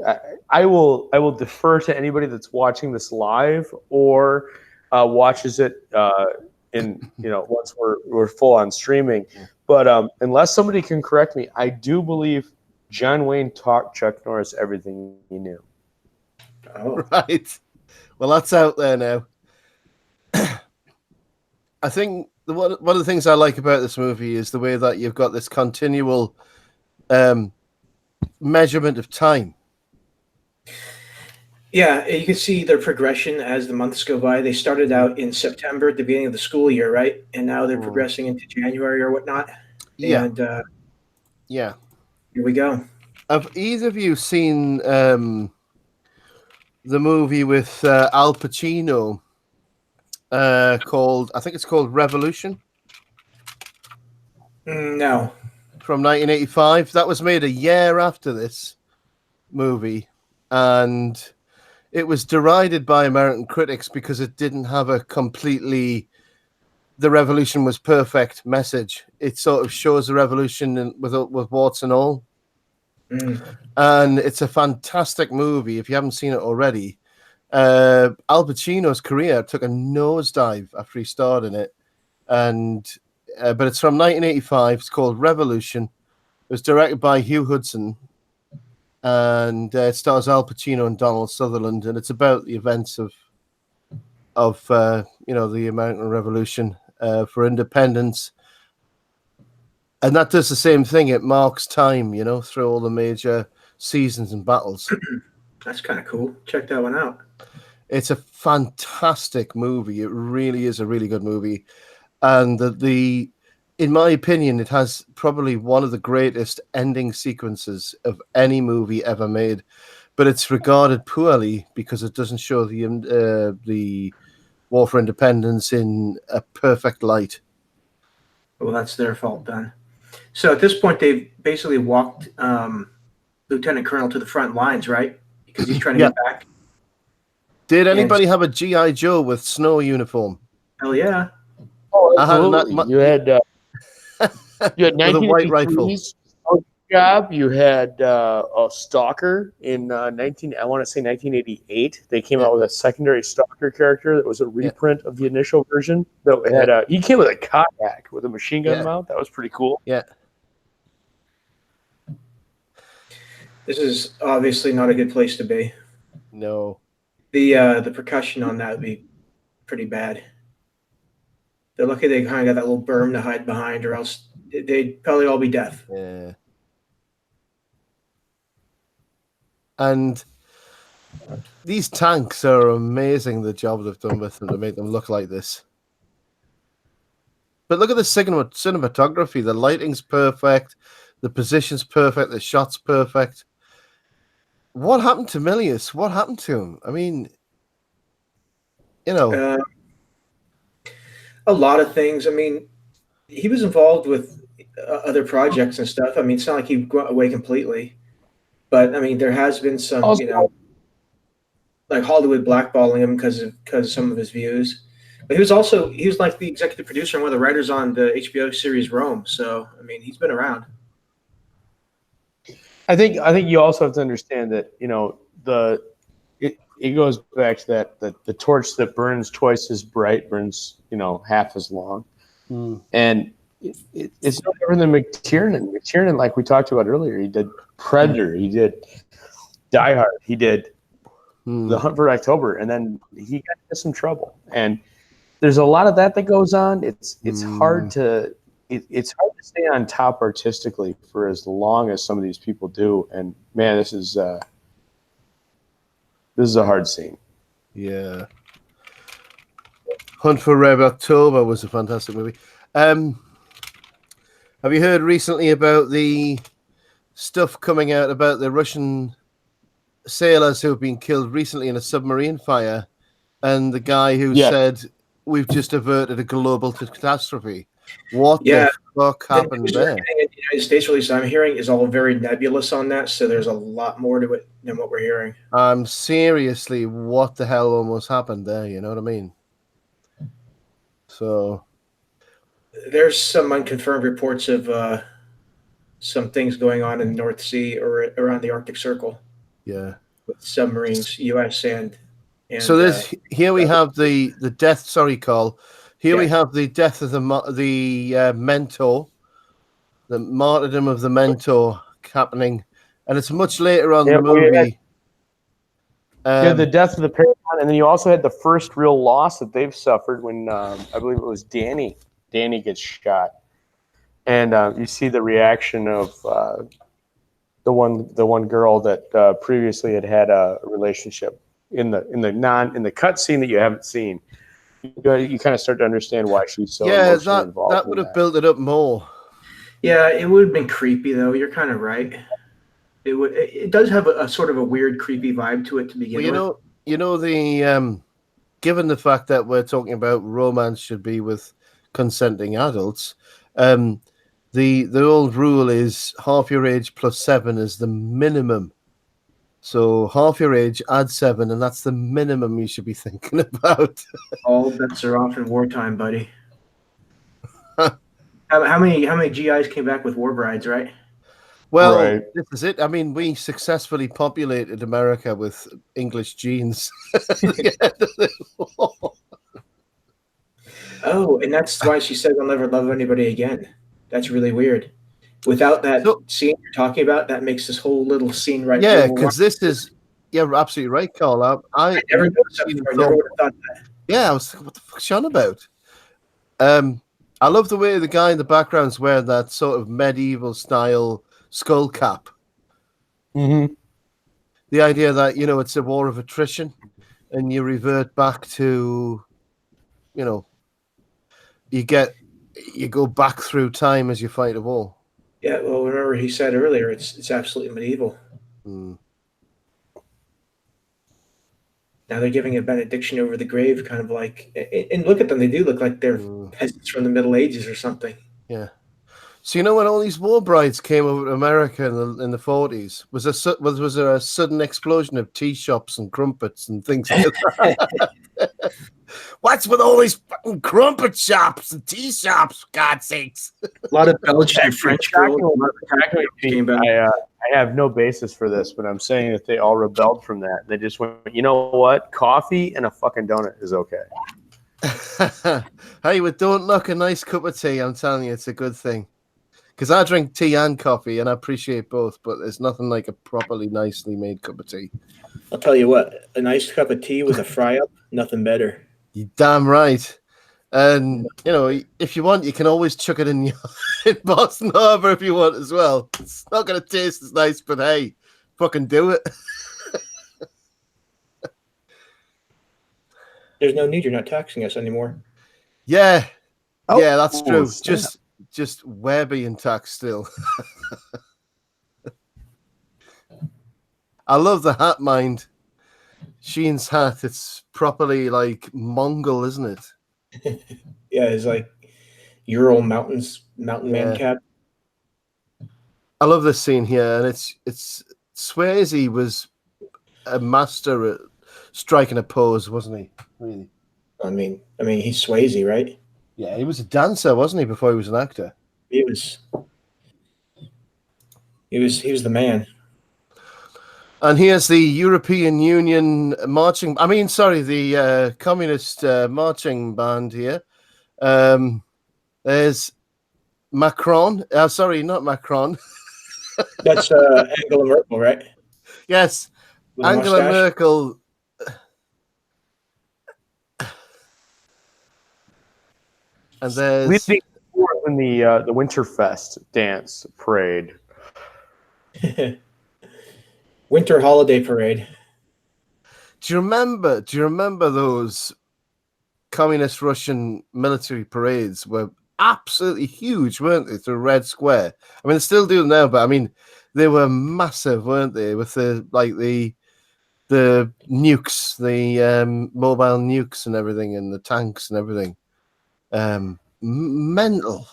I will defer to anybody that's watching this live or watches it once we're full on streaming. But unless somebody can correct me, I do believe John Wayne taught Chuck Norris everything he knew. Oh. Right. Well, that's out there now. I think one of the things I like about this movie is the way that you've got this continual measurement of time. Yeah, you can see their progression as the months go by. They started out in September at the beginning of the school year, right? And now they're progressing into January or whatnot. Yeah. And yeah. Here we go. Have either of you seen the movie with Al Pacino called, I think it's called Revolution? No. From 1985. That was made a year after this movie, and it was derided by American critics because it didn't have a completely "the revolution was perfect" message. It sort of shows the revolution with warts and all. And it's a fantastic movie if you haven't seen it already. Al Pacino's career took a nosedive after he starred in it, but it's from 1985. It's called Revolution. It was directed by Hugh Hudson, and it stars Al Pacino and Donald Sutherland, and it's about the events of the American Revolution for independence. And that does the same thing. It marks time, through all the major seasons and battles. That's kind of cool. Check that one out. It's a fantastic movie. It really is a really good movie. And in my opinion, it has probably one of the greatest ending sequences of any movie ever made. But it's regarded poorly because it doesn't show the War for Independence in a perfect light. Well, that's their fault then. So at this point, they've basically walked Lieutenant Colonel to the front lines, right? Because he's trying to get back. Did anybody have a G.I. Joe with snow uniform? Hell yeah. Oh, absolutely. You had 1953. with a white rifle. job. You had a Stalker in I want to say 1988. They came out with a secondary Stalker character that was a reprint of the initial version. That had he came with a kayak with a machine gun mount. That was pretty cool. Yeah. This is obviously not a good place to be. No. The percussion on that would be pretty bad. They're lucky they kind of got that little berm to hide behind, or else they'd probably all be deaf. Yeah. And these tanks are amazing, the job they've done with them to make them look like this. But look at the cinematography. The lighting's perfect. The position's perfect. The shot's perfect. What happened to Milius? What happened to him? I mean, you know. A lot of things. I mean, he was involved with other projects and stuff. I mean, it's not like he went away completely. But, I mean, there has been some, like Hollywood blackballing him because of some of his views. But he was like the executive producer and one of the writers on the HBO series Rome. So, I mean, he's been around. I think you also have to understand that, it goes back to that the torch that burns twice as bright burns, half as long. And it's no different than McTiernan. McTiernan, like we talked about earlier, he did Predator, he did Die Hard, he did The Hunt for October, and then he got into some trouble. And there's a lot of that goes on. It's hard to it's hard to stay on top artistically for as long as some of these people do. And man, this is a hard scene. Yeah. Hunt for Red October was a fantastic movie. Have you heard recently about the stuff coming out about the Russian sailors who have been killed recently in a submarine fire, and the guy who said we've just averted a global catastrophe? What the fuck happened there? In the United States, release I'm hearing, is all very nebulous on that, so there's a lot more to it than what we're hearing. Seriously, what the hell almost happened there? You know what I mean? So there's some unconfirmed reports of some things going on in the North Sea or around the Arctic Circle. Yeah, with submarines, U.S. and so there's here we have the death. Sorry, Carl. Here we have the death of the mentor, the martyrdom of the mentor happening, and it's much later on in the movie. The death of the Paragon, and then you also had the first real loss that they've suffered when I believe it was Danny. Danny gets shot, and you see the reaction of the one girl that previously had a relationship in the cut scene that you haven't seen. You kind of start to understand why she's so emotionally involved. That would have built it up more. Yeah, it would have been creepy though. You're kind of right. It does have a sort of a weird, creepy vibe to it to begin with. The given the fact that we're talking about romance should be with consenting adults, the old rule is half your age plus 7 is the minimum. So half your age, add 7, and that's the minimum you should be thinking about. All bets are off in wartime, buddy. How many GIs came back with war brides, right? Well, This is it. I mean, we successfully populated America with English genes. Oh, and that's why she said, "I'll never love anybody again." That's really weird. Without that scene you're talking about, that makes this whole little scene right. Yeah, because this is you're absolutely right, Carl. I never noticed that before. I never would have thought that. Yeah, I was like, what the fuck's she on about? I love the way the guy in the background's wearing that sort of medieval style skull cap. Mm-hmm. The idea that, it's a war of attrition and you revert back to, you go back through time as you fight a war. Yeah, well, remember he said earlier, it's absolutely medieval. Now they're giving a benediction over the grave, kind of like, and look at them, they do look like they're peasants from the Middle Ages or something. Yeah. So when all these war brides came over to America in the 40s, was there a sudden explosion of tea shops and crumpets and things like that? What's with all these fucking crumpet shops and tea shops, for God's sakes? A lot of Belgian and French girls. I have no basis for this, but I'm saying that they all rebelled from that. They just went, you know what? Coffee and a fucking donut is okay. Hey, but don't knock a nice cup of tea. I'm telling you, it's a good thing. Because I drink tea and coffee, and I appreciate both, but there's nothing like a properly nicely made cup of tea. I'll tell you what, a nice cup of tea with a fry up, nothing better. You're damn right. And, you know, if you want, you can always chuck it in Boston Harbor if you want as well. It's not going to taste as nice, but hey, fucking do it. There's no need. You're not taxing us anymore. Yeah. Yeah, that's true. Snap. Just we're being taxed still. I love the hat, mind. Sheen's hat. It's properly like Mongol, isn't it? Yeah, it's like Ural mountain man cap. I love this scene here, and it's Swayze was a master at striking a pose, wasn't he? Really. I mean, he's Swayze, right? Yeah, he was a dancer, wasn't he, before he was an actor? He was the man. And here's the European Union marching. The communist marching band here. There's Macron. Sorry, not Macron. That's Angela Merkel, right? Yes, With a Angela mustache? Merkel. And there's Leading forth in the Winterfest dance parade. Winter holiday parade. Do you remember those communist Russian military parades were absolutely huge, weren't they? Through Red Square. I mean, they still do now, but I mean, they were massive, weren't they? With the nukes, the mobile nukes and everything, and the tanks and everything. Mental.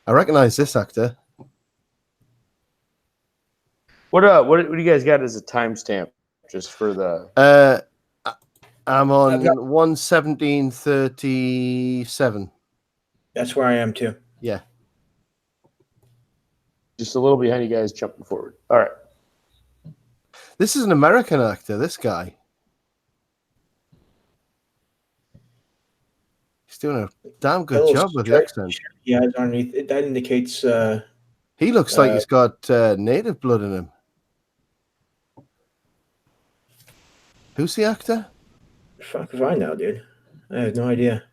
I recognize this actor. What do you guys got as a timestamp just for the? I'm on 1:17:37. That's where I am too. Yeah. Just a little behind you guys jumping forward. All right. This is an American actor, this guy. He's doing a damn good job with the accent. Yeah, underneath it, that indicates He looks like he's got native blood in him. Who's the actor? fuck if I know, dude. I have no idea.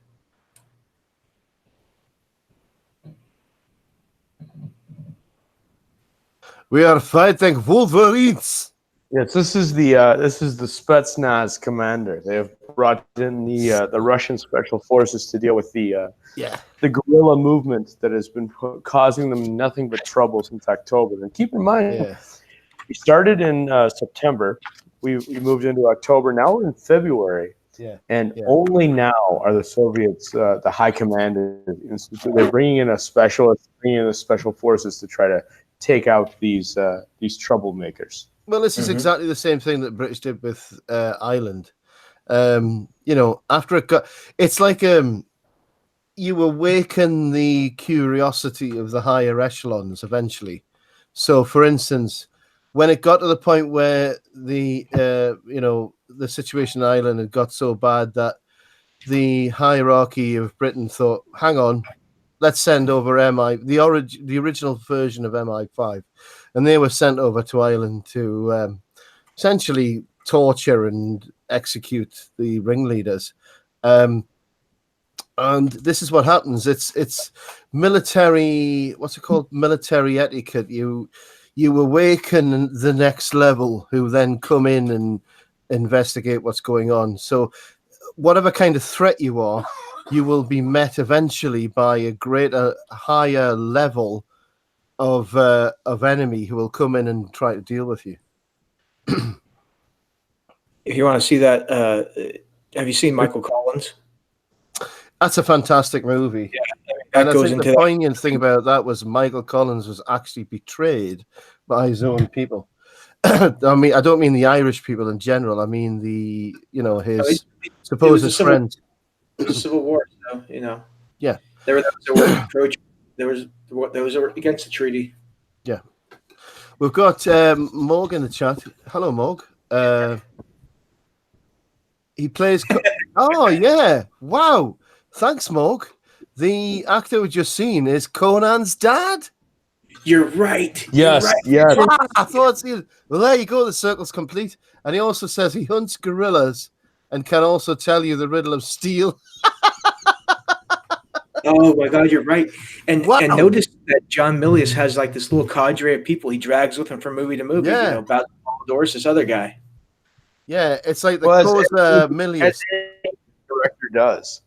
We are fighting Wolverines. Yes, this is the Spetsnaz commander. They have brought in the Russian special forces to deal with the guerrilla movement that has been causing them nothing but trouble since October. And keep in mind, we started in September. We moved into October. Now we're in February. Only now are the Soviets, the high command institute, they're bringing in a specialist, bringing in the special forces to try to take out these troublemakers. Well, this is exactly the same thing that British did with Ireland. After it got, it's like you awaken the curiosity of the higher echelons eventually. So, for instance, when it got to the point where the situation in Ireland had got so bad that the hierarchy of Britain thought, hang on, let's send over the original version of MI5. And they were sent over to Ireland to essentially torture and execute the ringleaders. And this is what happens. It's military, what's it called? Military etiquette. You awaken the next level who then come in and investigate what's going on. So whatever kind of threat you are, you will be met eventually by a greater, higher level of enemy who will come in and try to deal with you. If you want to see that, have you seen Michael Collins? That's a fantastic movie. Yeah, and I think the poignant thing about that was Michael Collins was actually betrayed by his own people. I mean, I don't mean the Irish people in general. I mean his supposed friend. It was a civil war, so Yeah. There were those that were pro. There was those that were against the treaty. Yeah. We've got Morg in the chat. Hello, Morg. He plays. Oh yeah! Wow. Thanks, Morg. The actor we just seen is Conan's dad. You're right. Yes. You're right. Yes. Ah, I thought I'd seen it. Well, there you go. The circle's complete. And he also says he hunts gorillas and can also tell you the riddle of steel. Oh my God, you're right. And Wow. and notice that John Milius has like this little cadre of people he drags with him from movie to movie. Yeah. About Doris, this other guy. Yeah, it's like the Cosa Milius. As any director does.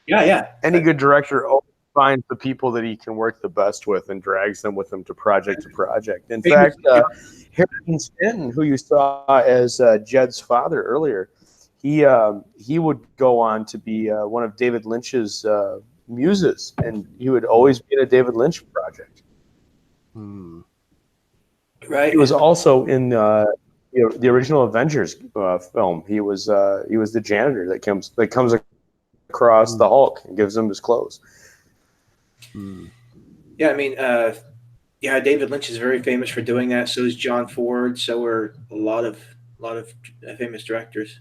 Yeah. Any good director always finds the people that he can work the best with and drags them with him to project. In fact, Harrison Stanton, who you saw as Jed's father earlier, he would go on to be one of David Lynch's muses, and he would always be in a David Lynch project. Right. He was also in the original Avengers film. He was the janitor that comes across the Hulk and gives him his clothes. Yeah, I mean, David Lynch is very famous for doing that. So is John Ford. So are a lot of famous directors.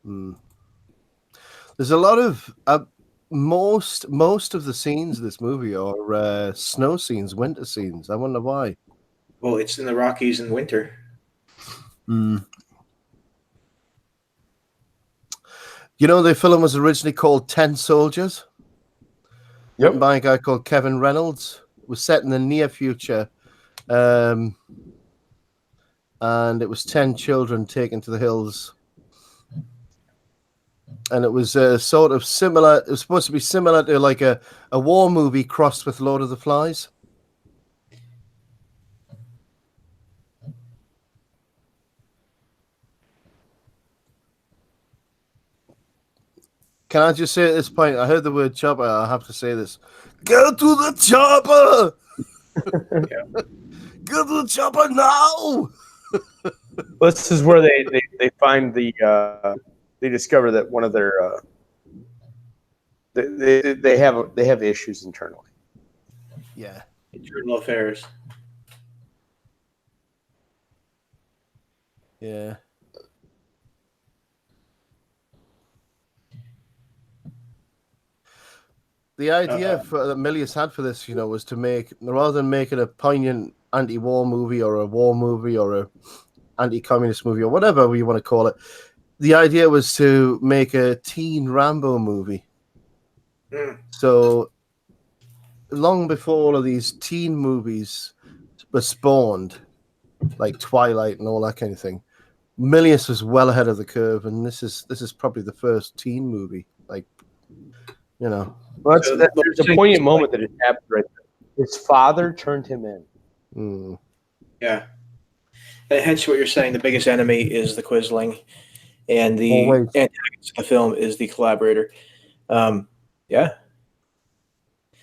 There's a lot of most of the scenes of this movie are snow scenes, winter scenes. I wonder why. Well, it's in the Rockies in winter. The film was originally called 10 Soldiers. Yep. Written by a guy called Kevin Reynolds. It was set in the near future. And it was 10 children taken to the hills. And it was sort of similar. It was supposed to be similar to like a war movie crossed with Lord of the Flies. Can I just say at this point, I heard the word chopper. I have to say this. Go to the chopper! Go to the chopper now! Well, this is where they find they discover that one of their they have issues internally. Yeah. Internal affairs. Yeah. The idea that Milius had for this, was to make, rather than making a poignant anti-war movie or a war movie or a anti-communist movie or whatever you want to call it, the idea was to make a teen Rambo movie. So long before all of these teen movies were spawned, like Twilight and all that kind of thing, Milius was well ahead of the curve, and this is probably the first teen movie, Well, there's a poignant moment that it happened right there. His father turned him in. Yeah. And hence what you're saying, the biggest enemy is the Quisling, and the antagonist of the film is the collaborator. Yeah.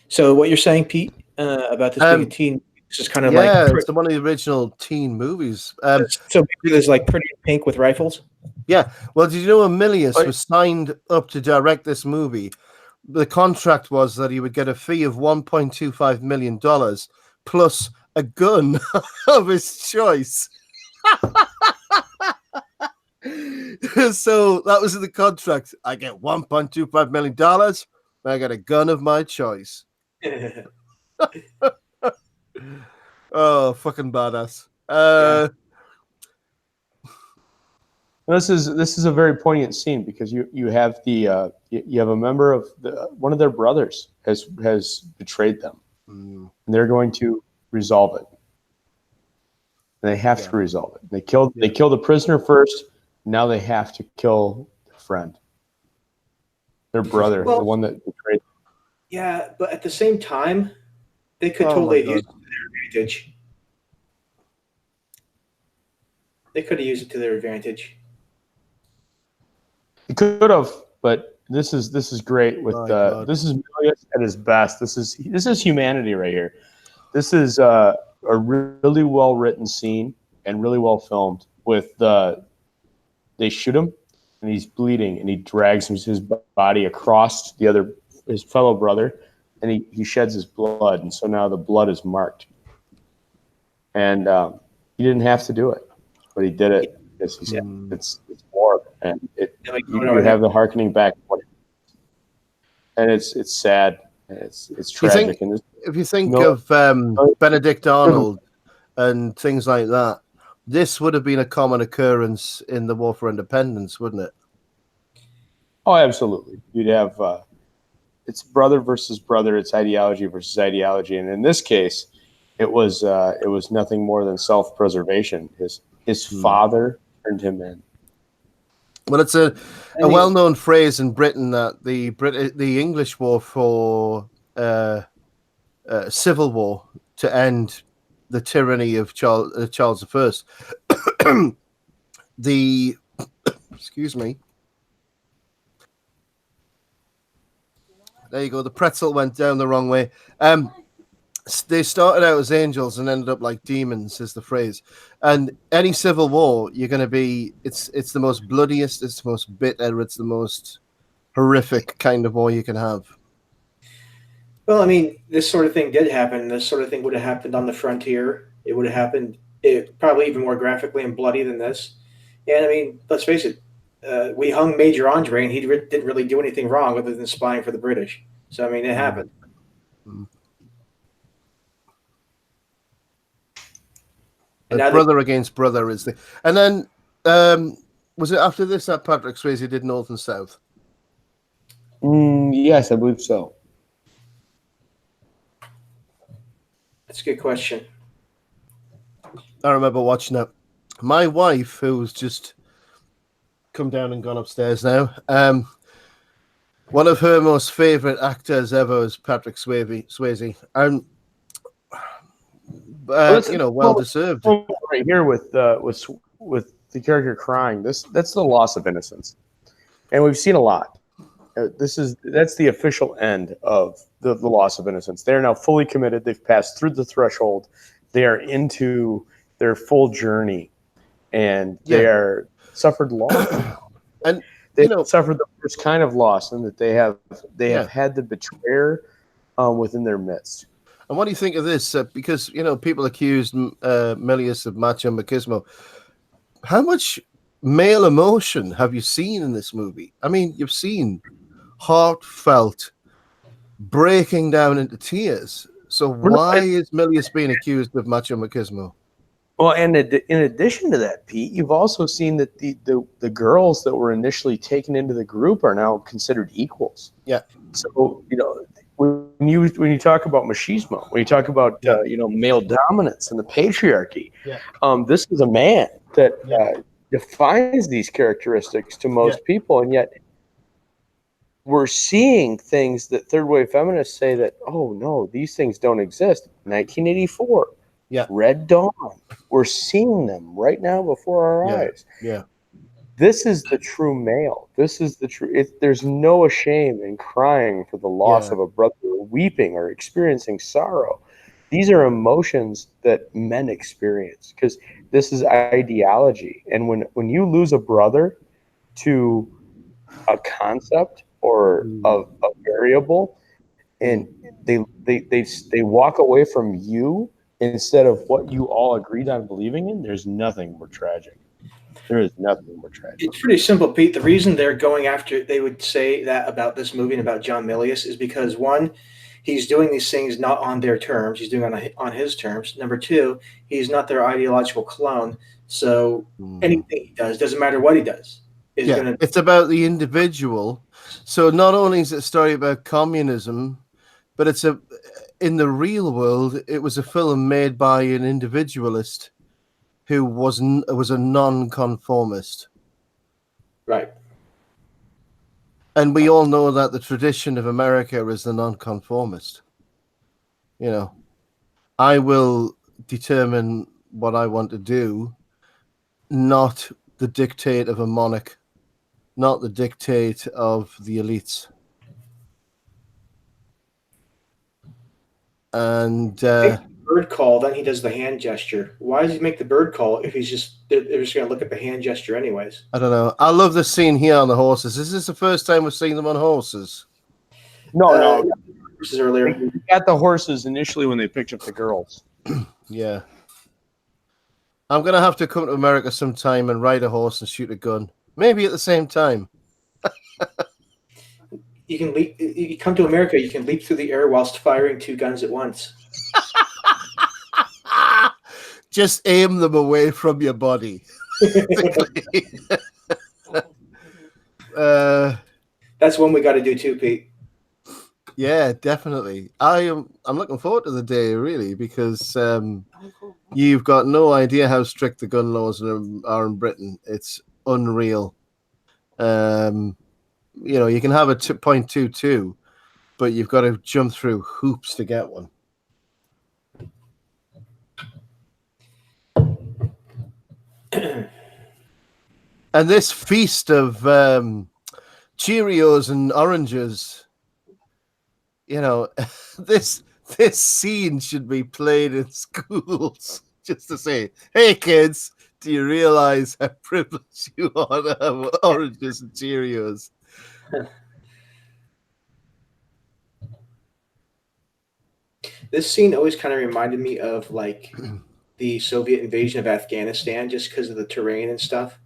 So what you're saying, Pete, about this being a teen, this is kind of it's one of the original teen movies. So there's like Pretty in Pink with rifles? Yeah. Well, did you know when Milius was signed up to direct this movie, the contract was that he would get a fee of $1.25 million plus a gun of his choice. So that was in the contract. I get $1.25 million. I get a gun of my choice. Oh, fucking badass. This is a very poignant scene because you have you have a member of one of their brothers has betrayed them, and they're going to resolve it. And they have to resolve it. They kill the prisoner first. Now they have to kill their friend, their brother, the one that betrayed them. Yeah, but at the same time, they could totally use it to their advantage. They could have used it to their advantage. He could have, but this is great. With this is Milius at his best. This is humanity right here. This is a really well written scene. and really well filmed. They shoot him, and he's bleeding, and he drags his body across his fellow brother, and he sheds his blood, and so now the blood is marked. And he didn't have to do it, but he did it because it's war, and you have the harkening back, and it's sad, and it's tragic. If you think of Benedict Arnold and things like that, this would have been a common occurrence in the War for Independence, wouldn't it? Oh, absolutely. You'd have it's brother versus brother, it's ideology versus ideology, and in this case, it was nothing more than self-preservation. His father turned him in. Well, it's a well-known phrase in Britain that the English war for civil war to end the tyranny of Charles I. Excuse me. There you go. The pretzel went down the wrong way. They started out as angels and ended up like demons, is the phrase. And any civil war, you're going to be. It's the most bloodiest. It's the most bitter. It's the most horrific kind of war you can have. Well, I mean, this sort of thing did happen. This sort of thing would have happened on the frontier. It would have happened probably even more graphically and bloody than this. And I mean, let's face it, we hung Major Andre, and he didn't really do anything wrong other than spying for the British. So I mean, it happened. Brother against brother is the. And then was it after this that Patrick Swayze did North and South? Yes, I believe so. That's a good question. I remember watching it. My wife, who's just come down and gone upstairs now, one of her most favorite actors ever is Patrick Swayze. And well deserved. Right here with the character crying, that's the loss of innocence, and we've seen a lot. That's the official end of the loss of innocence. They're now fully committed. They've passed through the threshold. They are into their full journey, and they are suffered loss. And they suffered the worst kind of loss, in that they have had the betrayer within their midst. And what do you think of this? Because people accused Milius of macho machismo. How much male emotion have you seen in this movie? I mean, you've seen heartfelt breaking down into tears. So why is Milius being accused of macho machismo? Well, and in addition to that, Pete, you've also seen that the girls that were initially taken into the group are now considered equals. Yeah. So when you talk about machismo, when you talk about male dominance and the patriarchy, this is a man that defines these characteristics to most people, and yet we're seeing things that third wave feminists say that, oh no, these things don't exist. 1984, Red Dawn, we're seeing them right now before our eyes. Yeah. This is the true male. This is the true. There's no shame in crying for the loss of a brother, or weeping, or experiencing sorrow. These are emotions that men experience, because this is ideology. And when you lose a brother to a concept or a variable, and they walk away from you instead of what you all agreed on believing in, there's nothing more tragic. There is nothing more tragic. It's pretty simple, Pete. The reason they're going after, they would say that about this movie and about John Milius, is because, one, he's doing these things not on their terms. He's doing on his terms. Number two, he's not their ideological clone. So anything he does, doesn't matter what he does, it's about the individual. So not only is it a story about communism, but in the real world, it was a film made by an individualist who was a non-conformist. Right. And we all know that the tradition of America is the non-conformist. I will determine what I want to do, not the dictate of a monarch, not the dictate of the elites. And bird call, then he does the hand gesture. Why does he make the bird call if they're just going to look at the hand gesture anyways? I don't know. I love the scene here on the horses. Is this the first time we've seen them on horses? No. This is earlier. They got the horses initially when they picked up the girls. Yeah. I'm going to have to come to America sometime and ride a horse and shoot a gun. Maybe at the same time. You can leap. You come to America, you can leap through the air whilst firing 2 guns at once. Just aim them away from your body. That's one we got to do too, Pete. Yeah, definitely. I'm looking forward to the day, really, because you've got no idea how strict the gun laws are in Britain. It's unreal. You can have a .22, but you've got to jump through hoops to get one. And this feast of Cheerios and oranges, this scene should be played in schools just to say, hey, kids, do you realize how privileged you are to have oranges and Cheerios? This scene always kind of reminded me of like the Soviet invasion of Afghanistan, just because of the terrain and stuff,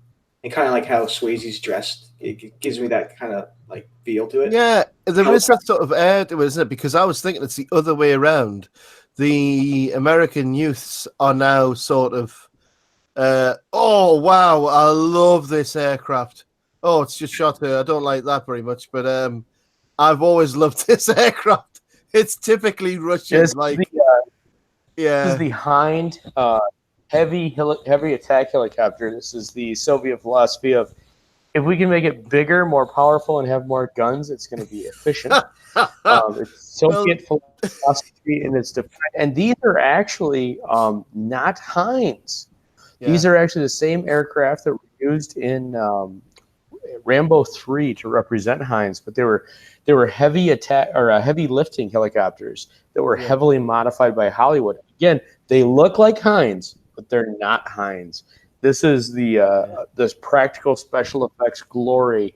and kind of like how Swayze's dressed. It gives me that kind of like feel to it. Yeah, there is that sort of air to it, isn't it? Because I was thinking it's the other way around. The American youths are now sort of, oh wow, I love this aircraft. Oh, it's just shot here. I don't like that very much, but I've always loved this aircraft. It's typically Russian, This is the Hind heavy attack helicopter. This is the Soviet philosophy of, if we can make it bigger, more powerful, and have more guns, it's going to be efficient. It's Soviet philosophy in its defense. And these are actually not Hinds. Yeah. These are actually the same aircraft that were used in Rambo 3 to represent Hinds, but they were heavy attack or heavy lifting helicopters that were heavily modified by Hollywood. Again, they look like Hinds, but they're not Hinds. This is this practical special effects glory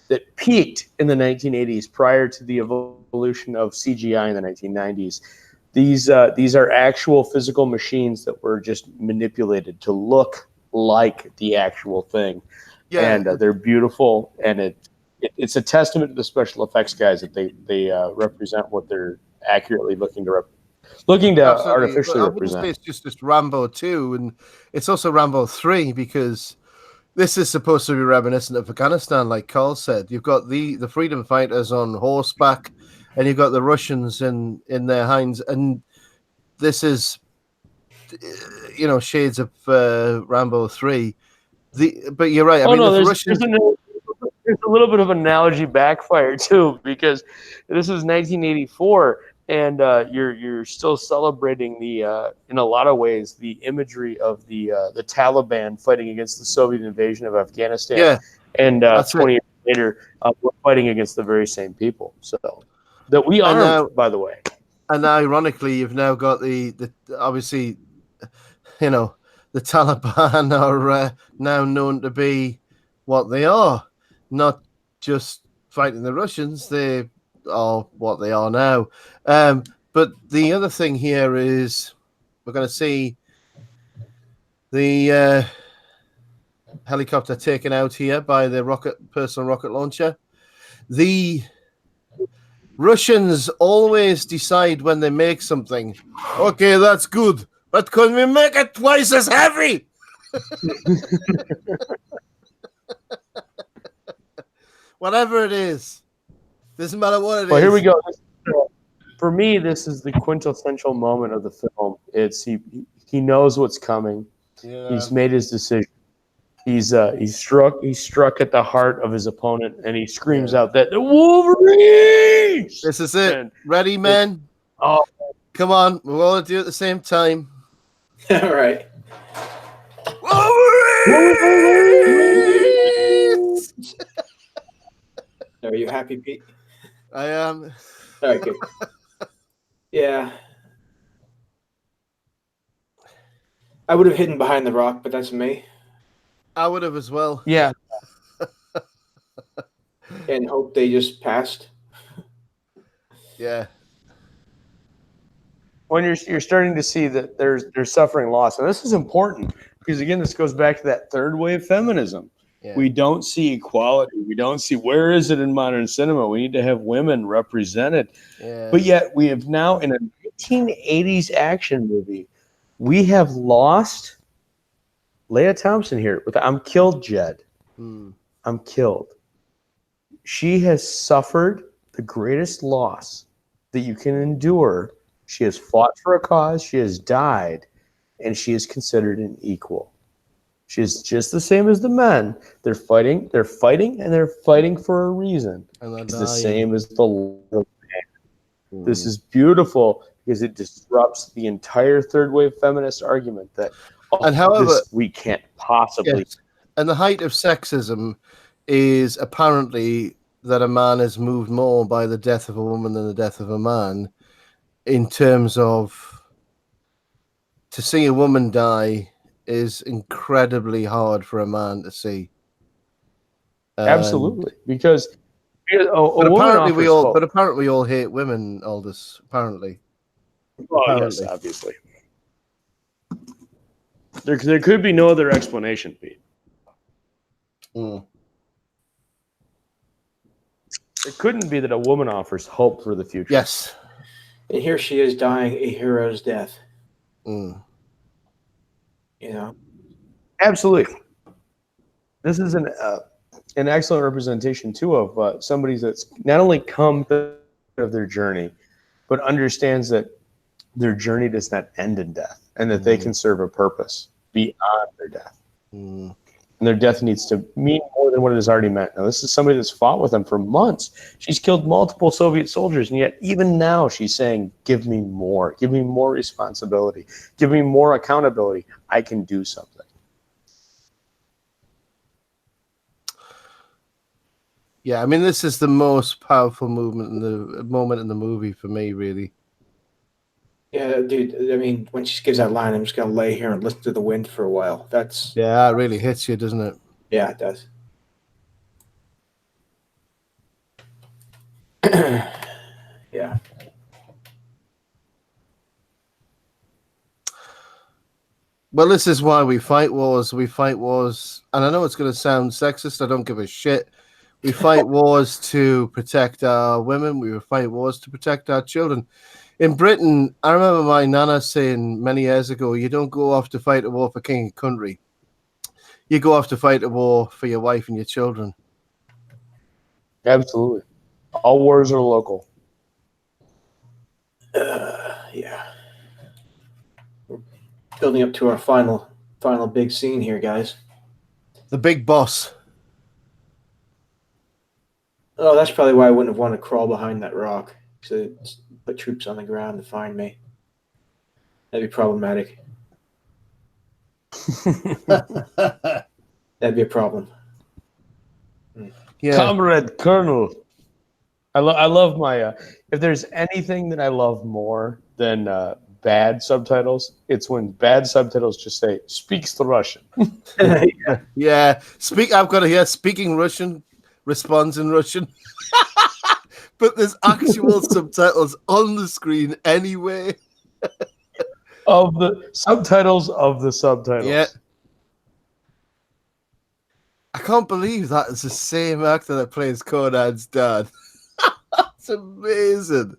that peaked in the 1980s prior to the evolution of CGI in the 1990s. These are actual physical machines that were just manipulated to look like the actual thing. Yeah. And they're beautiful, and it's a testament to the special effects guys that they represent what they're accurately looking to artificially represent. It's just Rambo 2, and it's also Rambo 3, because this is supposed to be reminiscent of Afghanistan, like Carl said. You've got the freedom fighters on horseback, and you've got the Russians in their Hinds, and this is, shades of Rambo 3. But you're right. There's a little bit of analogy backfire too, because this is 1984, and you're still celebrating in a lot of ways the imagery of the Taliban fighting against the Soviet invasion of Afghanistan. Yeah, and 20 years later, we're fighting against the very same people. So that we armed, by the way. And ironically, you've now got the obviously, the Taliban are now known to be what they are, not just fighting the Russians. They are what they are now. But the other thing here is we're going to see the helicopter taken out here by the personal rocket launcher. The Russians always decide when they make something, okay, that's good, but can we make it twice as heavy? Whatever it is. Doesn't matter what it is. Well, here we go. For me, this is the quintessential moment of the film. It's he knows what's coming. Yeah. He's made his decision. He's struck at the heart of his opponent, and he screams out that the Wolverines! This is it. And ready, men? Oh, come on. We're all going to do it at the same time. All right. Wolverines! Are you happy, Pete? I am. All right, good. Yeah. I would have hidden behind the rock, but that's me. I would have as well. Yeah. And hope they just passed. Yeah. When you're starting to see that there's suffering loss, and this is important because again, this goes back to that third wave feminism. Yeah. We don't see equality. We don't see where is it in modern cinema. We need to have women represented. Yeah. But yet we have now in a 1980s action movie, we have lost Leah Thompson here with "I'm killed, Jed." I'm killed. She has suffered the greatest loss that you can endure. She has fought for a cause. She has died, and she is considered an equal. She is just the same as the men. They're fighting, and they're fighting for a reason. It's the same as the love of man. This is beautiful because it disrupts the entire third wave feminist argument that and however we can't possibly. Yes. And the height of sexism is apparently that a man is moved more by the death of a woman than the death of a man, in terms of to see a woman die is incredibly hard for a man to see. Absolutely, because apparently we all hate women, Aldous. Apparently. Yes, obviously. There could be no other explanation, Pete. It couldn't be that a woman offers hope for the future. Yes. And here she is dying a hero's death. You know? Absolutely. This is an excellent representation, too, of somebody that's not only come of their journey, but understands that their journey does not end in death and that they can serve a purpose beyond their death. And their death needs to mean more than what it has already meant. Now, this is somebody that's fought with them for months. She's killed multiple Soviet soldiers, and yet even now she's saying, give me more responsibility, give me more accountability. I can do something. Yeah, I mean, this is the most powerful moment in the movie for me, really. Yeah, dude. I mean, when she gives that line, I'm just gonna lay here and listen to the wind for a while. That really hits you, doesn't it? Yeah, it does. Yeah. Well, this is why we fight wars. We fight wars, and I know it's going to sound sexist. I don't give a shit. We fight wars to protect our women. We fight wars to protect our children. In Britain, I remember my nana saying many years ago, you don't go off to fight a war for king and country. You go off to fight a war for your wife and your children. Absolutely. All wars are local. Yeah. We're building up to our final big scene here, guys. The big boss. Oh, that's probably why I wouldn't have wanted to crawl behind that rock. To put troops on the ground to find me. That'd be problematic. That'd be a problem. Yeah. Comrade Colonel. I love my if there's anything that I love more than bad subtitles, it's when bad subtitles just say speaks the Russian. Yeah. I've got to hear speaking Russian, responds in Russian. But there's actual subtitles on the screen anyway. Of the subtitles of the subtitles. Yeah. I can't believe that is the same actor that plays Conan's dad. That's amazing.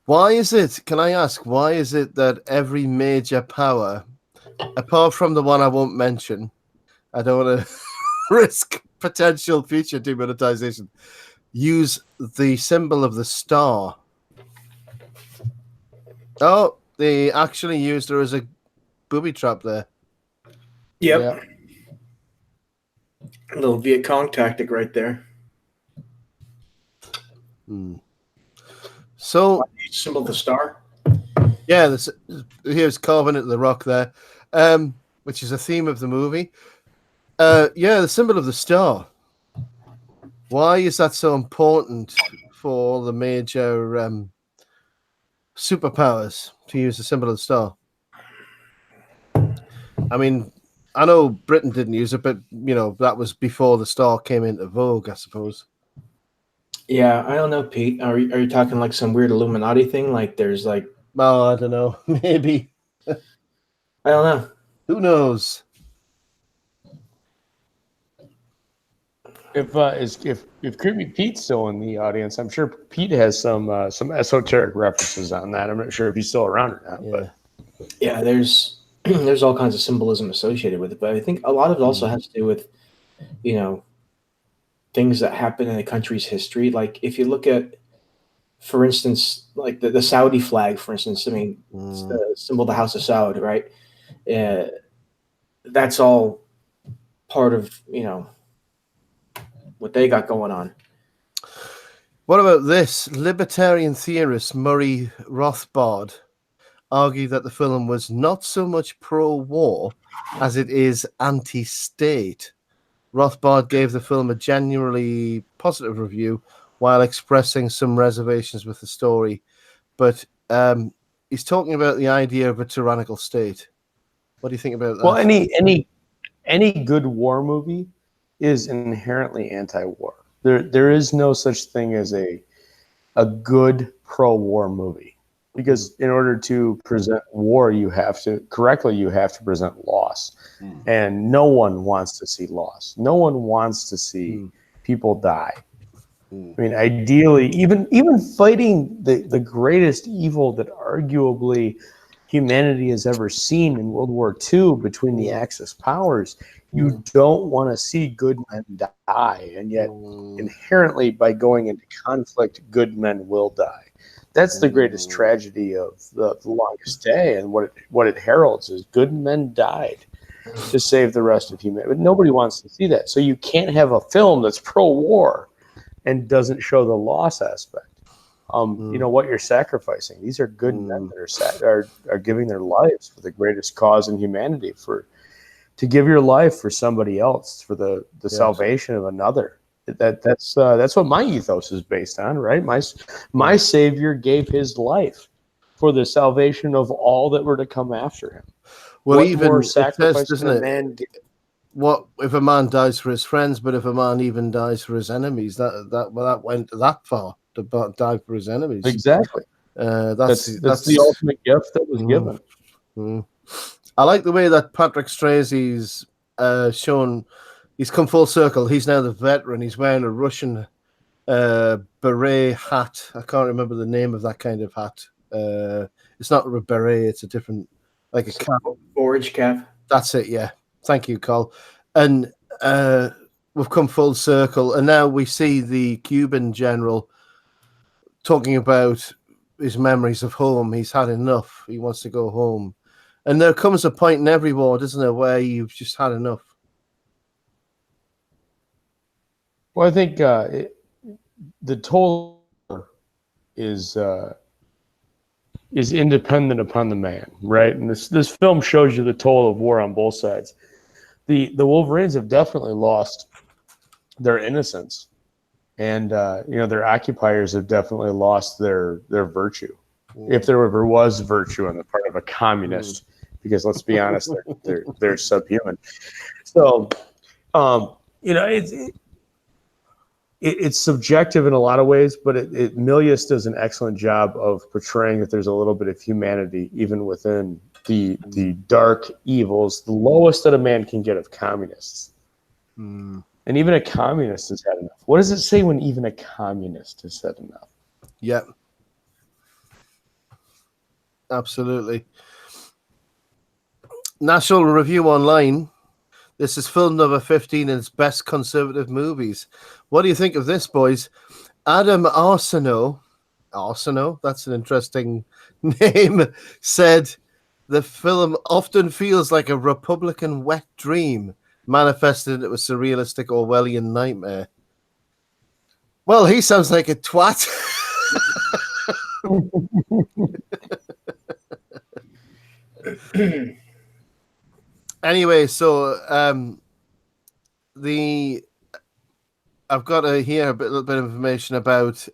Why is it, can I ask, why is it that every major power, apart from the one I won't mention, I don't want to risk potential future demonetization, use the symbol of the star? Oh, they actually used her as a booby trap there. Yep. Yeah. A little Viet Cong tactic right there. So, symbol of the star. Yeah, here's carving into the rock there, which is a theme of the movie. Yeah, the symbol of the star. Why is that so important for all the major superpowers to use the symbol of the star? I mean, I know Britain didn't use it, but that was before the star came into vogue, I suppose. Yeah, I don't know, Pete. Are you talking like some weird Illuminati thing? Like there's like I don't know. Maybe. I don't know. Who knows? If Creepy Pete's still in the audience, I'm sure Pete has some esoteric references on that. I'm not sure if he's still around or not. Yeah. But Yeah, there's there's all kinds of symbolism associated with it, but I think a lot of it also has to do with things that happen in a country's history. Like if you look at, for instance, like the Saudi flag, for instance. I mean, it's the symbol of the House of Saud, right? Uh, that's all part of what they got going on. What about this? Libertarian theorist Murray Rothbard argued that the film was not so much pro-war as it is anti-state. Rothbard gave the film a genuinely positive review while expressing some reservations with the story. But he's talking about the idea of a tyrannical state. What do you think about that? Well, any good war movie is inherently anti-war. There is no such thing as a good pro-war movie, because in order to present war, you have to present loss, and no one wants to see loss. No one wants to see people die. I mean, ideally, even fighting the greatest evil that arguably humanity has ever seen in World War II between the Axis powers, you don't want to see good men die, and yet inherently by going into conflict, good men will die. That's the greatest tragedy of the longest day, and what it heralds is good men died to save the rest of humanity. But nobody wants to see that, so you can't have a film that's pro-war and doesn't show the loss aspect. What you're sacrificing. These are good men that are giving their lives for the greatest cause in humanity, to give your life for somebody else, for the salvation of another. That's what my ethos is based on, right? My Savior gave his life for the salvation of all that were to come after him. Well, what even more it sacrifice says, can a man give? What if a man dies for his friends, but if a man even dies for his enemies, that went that far to die for his enemies. Exactly. That's the ultimate gift that was given. I like the way that Patrick Swayze's shown. He's come full circle. He's now the veteran. He's wearing a Russian beret hat. I can't remember the name of that kind of hat. It's not a beret. It's a different, like a cap. Forage cap. That's it. Yeah. Thank you, Carl. And we've come full circle, and now we see the Cuban general talking about his memories of home. He's had enough. He wants to go home. And there comes a point in every war, doesn't there, where you've just had enough. Well, I think the toll is independent upon the man, right? And this film shows you the toll of war on both sides. The Wolverines have definitely lost their innocence, and their occupiers have definitely lost their virtue, if there ever was virtue on the part of a communist. Because let's be honest, they're subhuman. So, it's subjective in a lot of ways, but Milius does an excellent job of portraying that there's a little bit of humanity even within the dark evils, the lowest that a man can get of communists. And even a communist has had enough. What does it say when even a communist has had enough? Yeah. Absolutely. National Review Online. This is film number 15 in its best conservative movies. What do you think of this, boys? Adam Arsenault, that's an interesting name, said the film often feels like a Republican wet dream manifested into a surrealistic Orwellian nightmare. Well, he sounds like a twat. Anyway, so the I've got to hear a little bit of information about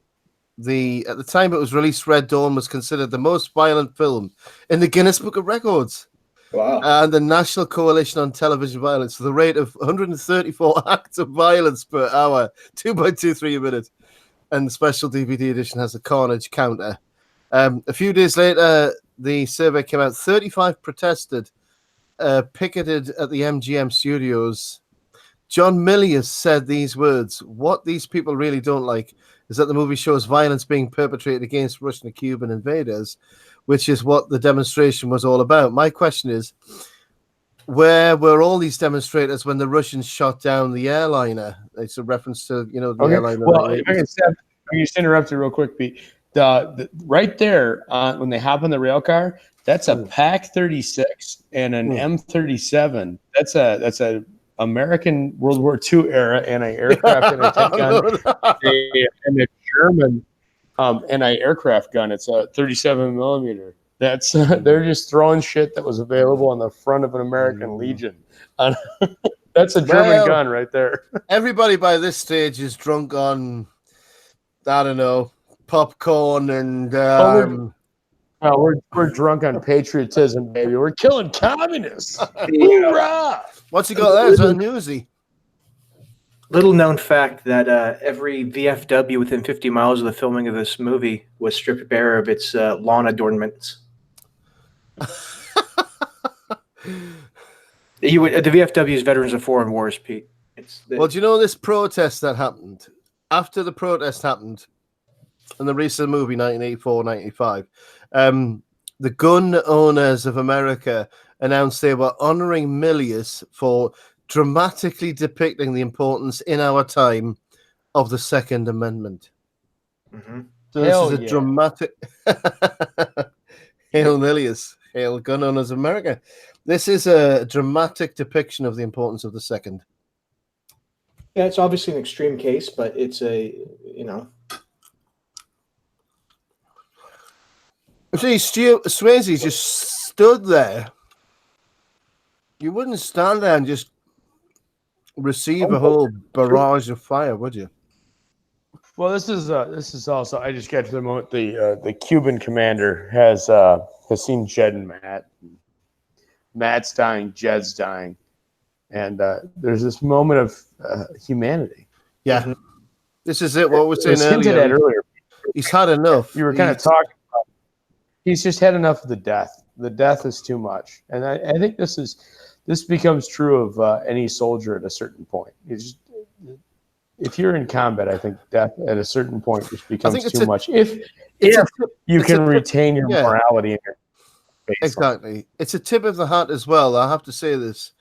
at the time it was released, Red Dawn was considered the most violent film in the Guinness Book of Records. Wow. And the National Coalition on Television Violence, the rate of 134 acts of violence per hour, 2.23 a minute. And the special DVD edition has a carnage counter. A few days later, the survey came out. 35 protested, picketed at the MGM studios. John Milius said these words: "What these people really don't like is that the movie shows violence being perpetrated against Russian and Cuban invaders, which is what the demonstration was all about." My question is, where were all these demonstrators when the Russians shot down the airliner? It's a reference to, the airliner. Well, if I can just interrupt you real quick, Pete. The right there, when they hop on the rail car, that's a PAC 36 and an M37. That's a American World War II era anti-aircraft anti-tank gun, and a German anti-aircraft gun. It's a 37 millimeter. That's they're just throwing shit that was available on the front of an American Legion. That's a German gun right there. Everybody by this stage is drunk on, I don't know, popcorn and. We're drunk on patriotism, baby. We're killing communists. Hoorah! What's he got there? Is that a newsie? Little known fact that every VFW within 50 miles of the filming of this movie was stripped bare of its lawn adornments. The VFW is Veterans of Foreign Wars, Pete. Well, do you know this protest that happened? After the protest happened in the recent movie 1984-95, the gun owners of America announced they were honoring Milius for dramatically depicting the importance in our time of the Second Amendment. Mm-hmm. So this is a dramatic... Hail Milius. Hail gun owners of America. This is a dramatic depiction of the importance of the Second. Yeah, it's obviously an extreme case, but it's See, Swayze just stood there. You wouldn't stand there and just receive a whole barrage of fire, would you? Well, this is also. I just got to the moment. The Cuban commander has seen Jed and Matt. Matt's dying, Jed's dying, and there's this moment of humanity. Yeah, mm-hmm. This is it. What we were saying earlier. He's had enough. You were kind of talking about. He's just had enough of the death. The death is too much, and I think this becomes true of any soldier at a certain point. If you're in combat, I think death at a certain point just becomes too much. If you can retain your morality in your baseline. Exactly. It's a tip of the hat as well. I have to say this.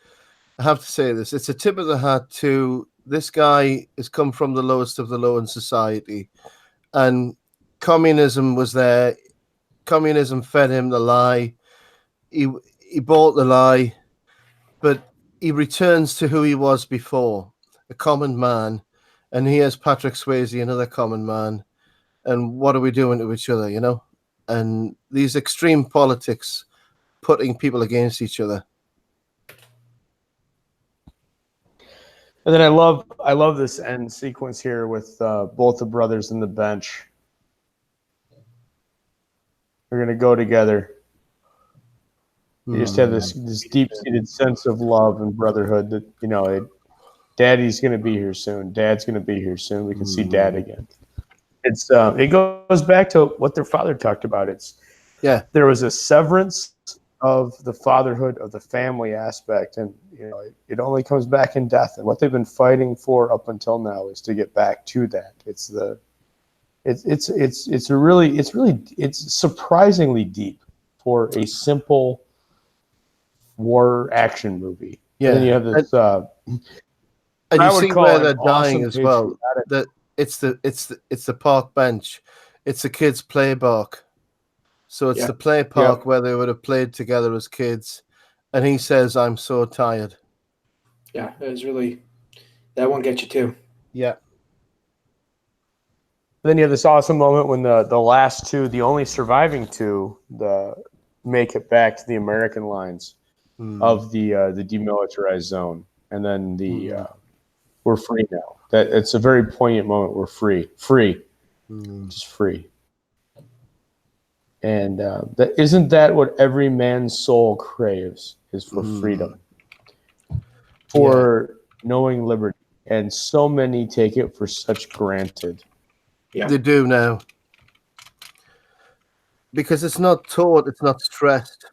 It's a tip of the hat to this guy has come from the lowest of the low in society, and communism was there. Communism fed him the lie. He bought the lie, but he returns to who he was before, a common man. And here's Patrick Swayze, another common man. And what are we doing to each other, And these extreme politics putting people against each other. And then I love this end sequence here with both the brothers in the bench. We're going to go together. You just have this deep-seated sense of love and brotherhood that, Daddy's going to be here soon. Dad's going to be here soon. We can see Dad again. It goes back to what their father talked about. There was a severance of the fatherhood, of the family aspect, and it only comes back in death. And what they've been fighting for up until now is to get back to that. It's surprisingly deep for a simple war action movie. Yeah, and then you have this. And you see where they're dying as well. That it's the park bench, it's the kids' play park. So it's the play park where they would have played together as kids. And he says, "I'm so tired." Yeah, it was really that one gets you too. Yeah. Then you have this awesome moment when the last two, the only surviving two, make it back to the American lines of the demilitarized zone, and then we're free now. That it's a very poignant moment. We're free, just free. And isn't that what every man's soul craves, is for freedom, for knowing liberty. And so many take it for such granted. Yeah. They do now. Because it's not taught, it's not stressed.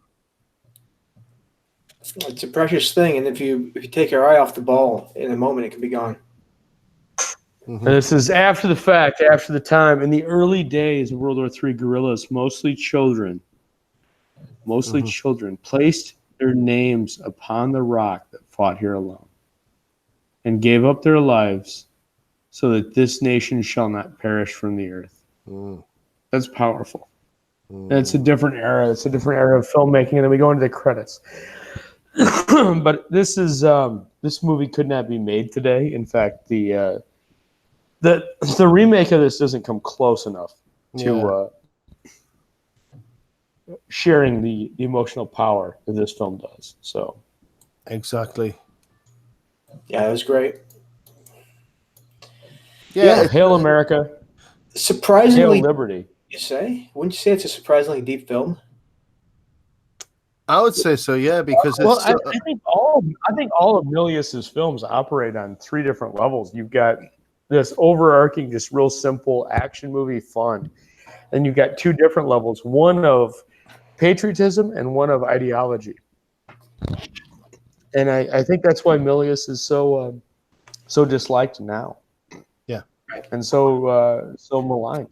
It's a precious thing, and if you take your eye off the ball in a moment, it can be gone. And this is after the fact, after the time. In the early days of World War III, guerrillas, mostly children, placed their names upon the rock that fought here alone and gave up their lives so that this nation shall not perish from the earth. That's powerful. It's a different era. It's a different era of filmmaking, and then we go into the credits. But this movie could not be made today. In fact, the remake of this doesn't come close enough to sharing the emotional power that this film does. So, exactly. Yeah, it was great. Yeah, Hail America. Surprisingly, Hail Liberty. You say? Wouldn't you say it's a surprisingly deep film? I would say so, yeah, because I think all of Milius's films operate on three different levels. You've got this overarching, just real simple action movie fun, and you've got two different levels: one of patriotism and one of ideology. And I think that's why Milius is so disliked now. Yeah, and so maligned.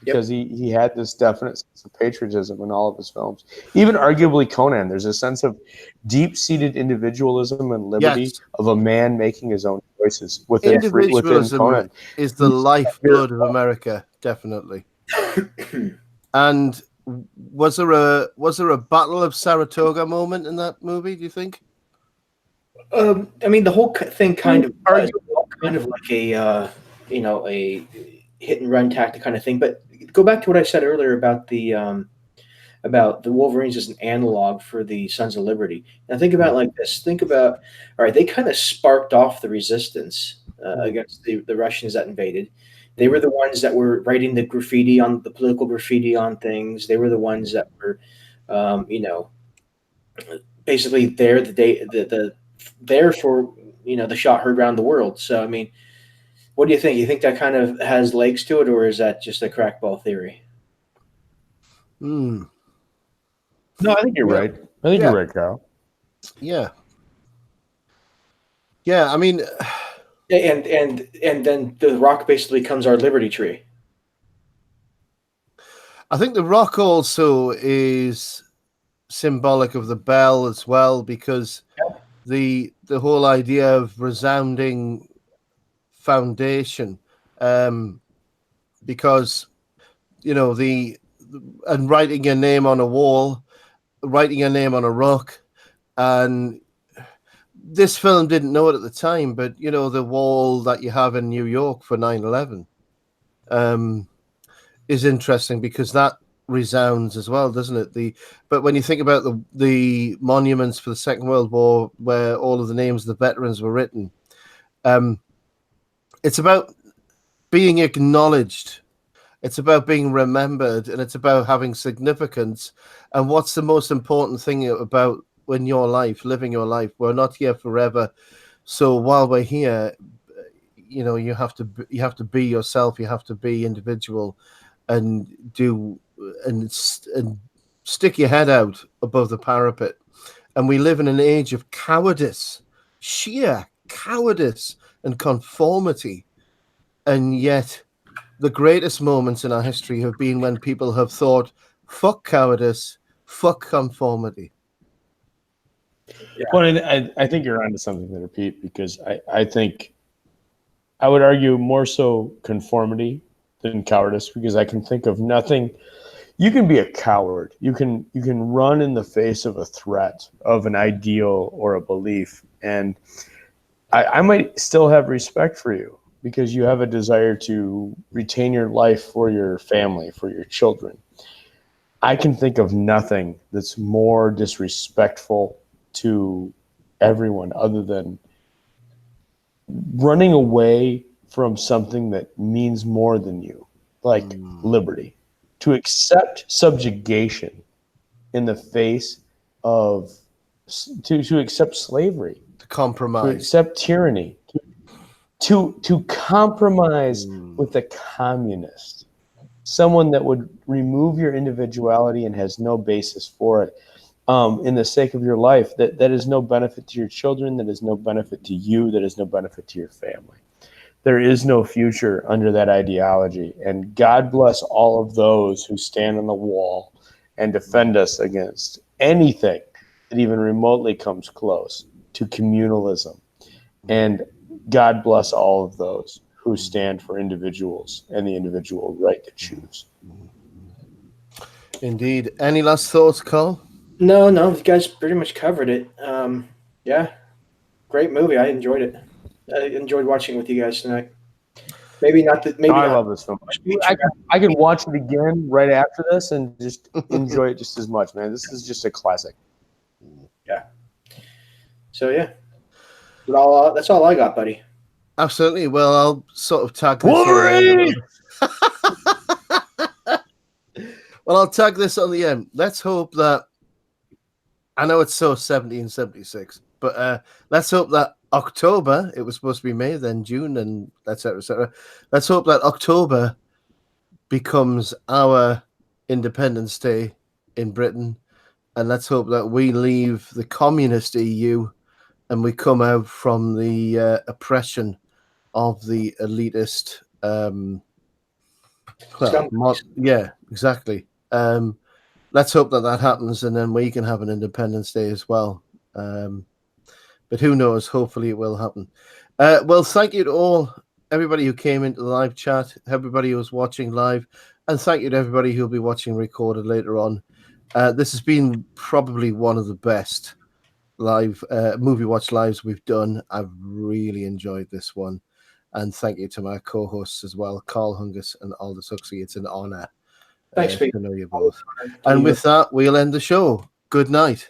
Because he had this definite sense of patriotism in all of his films. Even arguably Conan, there's a sense of deep-seated individualism and liberty of a man making his own choices within Conan. Is the lifeblood of America, definitely. And was there a Battle of Saratoga moment in that movie, do you think? I mean, the whole thing kind of like a a hit and run tactic kind of thing. But go back to what I said earlier about the Wolverines as an analog for the Sons of Liberty. Now think about it like this. Think about, all right, they kind of sparked off the resistance against the Russians that invaded. They were the ones that were writing the political graffiti on things. They were the ones that were, basically there there for the shot heard around the world. So I mean, what do you think? You think that kind of has legs to it, or is that just a crackball theory? No, I think you're right. I think you're right, Carl. Yeah. Yeah, I mean, and then the rock basically becomes our liberty tree. I think the rock also is symbolic of the bell as well, because the whole idea of resounding foundation, because and writing your name on a wall, writing your name on a rock, and this film didn't know it at the time, but the wall that you have in New York for 9/11 is interesting because that resounds as well, doesn't it? But when you think about the monuments for the Second World War, where all of the names of the veterans were written, it's about being acknowledged. It's about being remembered, and it's about having significance. And what's the most important thing about living your life? We're not here forever. So while we're here, you have to be yourself. You have to be individual, and stick your head out above the parapet. And we live in an age of cowardice, sheer cowardice and conformity. And yet the greatest moments in our history have been when people have thought, fuck cowardice, fuck conformity. Yeah. Well, I think you're onto something there, Pete, because I think I would argue more so conformity than cowardice, because I can think of nothing. You can be a coward. You can run in the face of a threat, of an ideal or a belief, and I might still have respect for you because you have a desire to retain your life for your family, for your children. I can think of nothing that's more disrespectful to everyone other than running away from something that means more than you, like liberty, to accept subjugation in the face of, to accept slavery, To compromise, to accept tyranny, to compromise with a communist, someone that would remove your individuality and has no basis for it, in the sake of your life, that is no benefit to your children, that is no benefit to you, that is no benefit to your family. There is no future under that ideology. And God bless all of those who stand on the wall and defend us against anything that even remotely comes close to communalism. And God bless all of those who stand for individuals and the individual right to choose. Indeed. Any last thoughts, Carl? No, you guys pretty much covered it. Yeah, great movie. I enjoyed it. I enjoyed watching with you guys tonight. Maybe not that. Maybe I not. love this film. I can watch it again right after this and just enjoy it just as much, man. This is just a classic. Yeah. So yeah, that's all I got, buddy. Absolutely. Well, I'll sort of tag this. Well, I'll tag this on the end. Let's hope that, I know it's so 1776, but let's hope that October, it was supposed to be May, then June, and etc., etc. Let's hope that October becomes our Independence Day in Britain, and let's hope that we leave the communist EU and we come out from the oppression of the elitist. Yeah, exactly. Let's hope that happens, and then we can have an Independence Day as well. But who knows? Hopefully it will happen. Well, thank you to all, everybody who came into the live chat, everybody who was watching live, and thank you to everybody who'll be watching recorded later on. This has been probably one of the best live movie watch lives we've done. I've really enjoyed this one. And thank you to my co-hosts as well, Carl Hungus and Aldous Huxley. It's an honor. Thanks, to know you both. And with that, we'll end the show. Good night.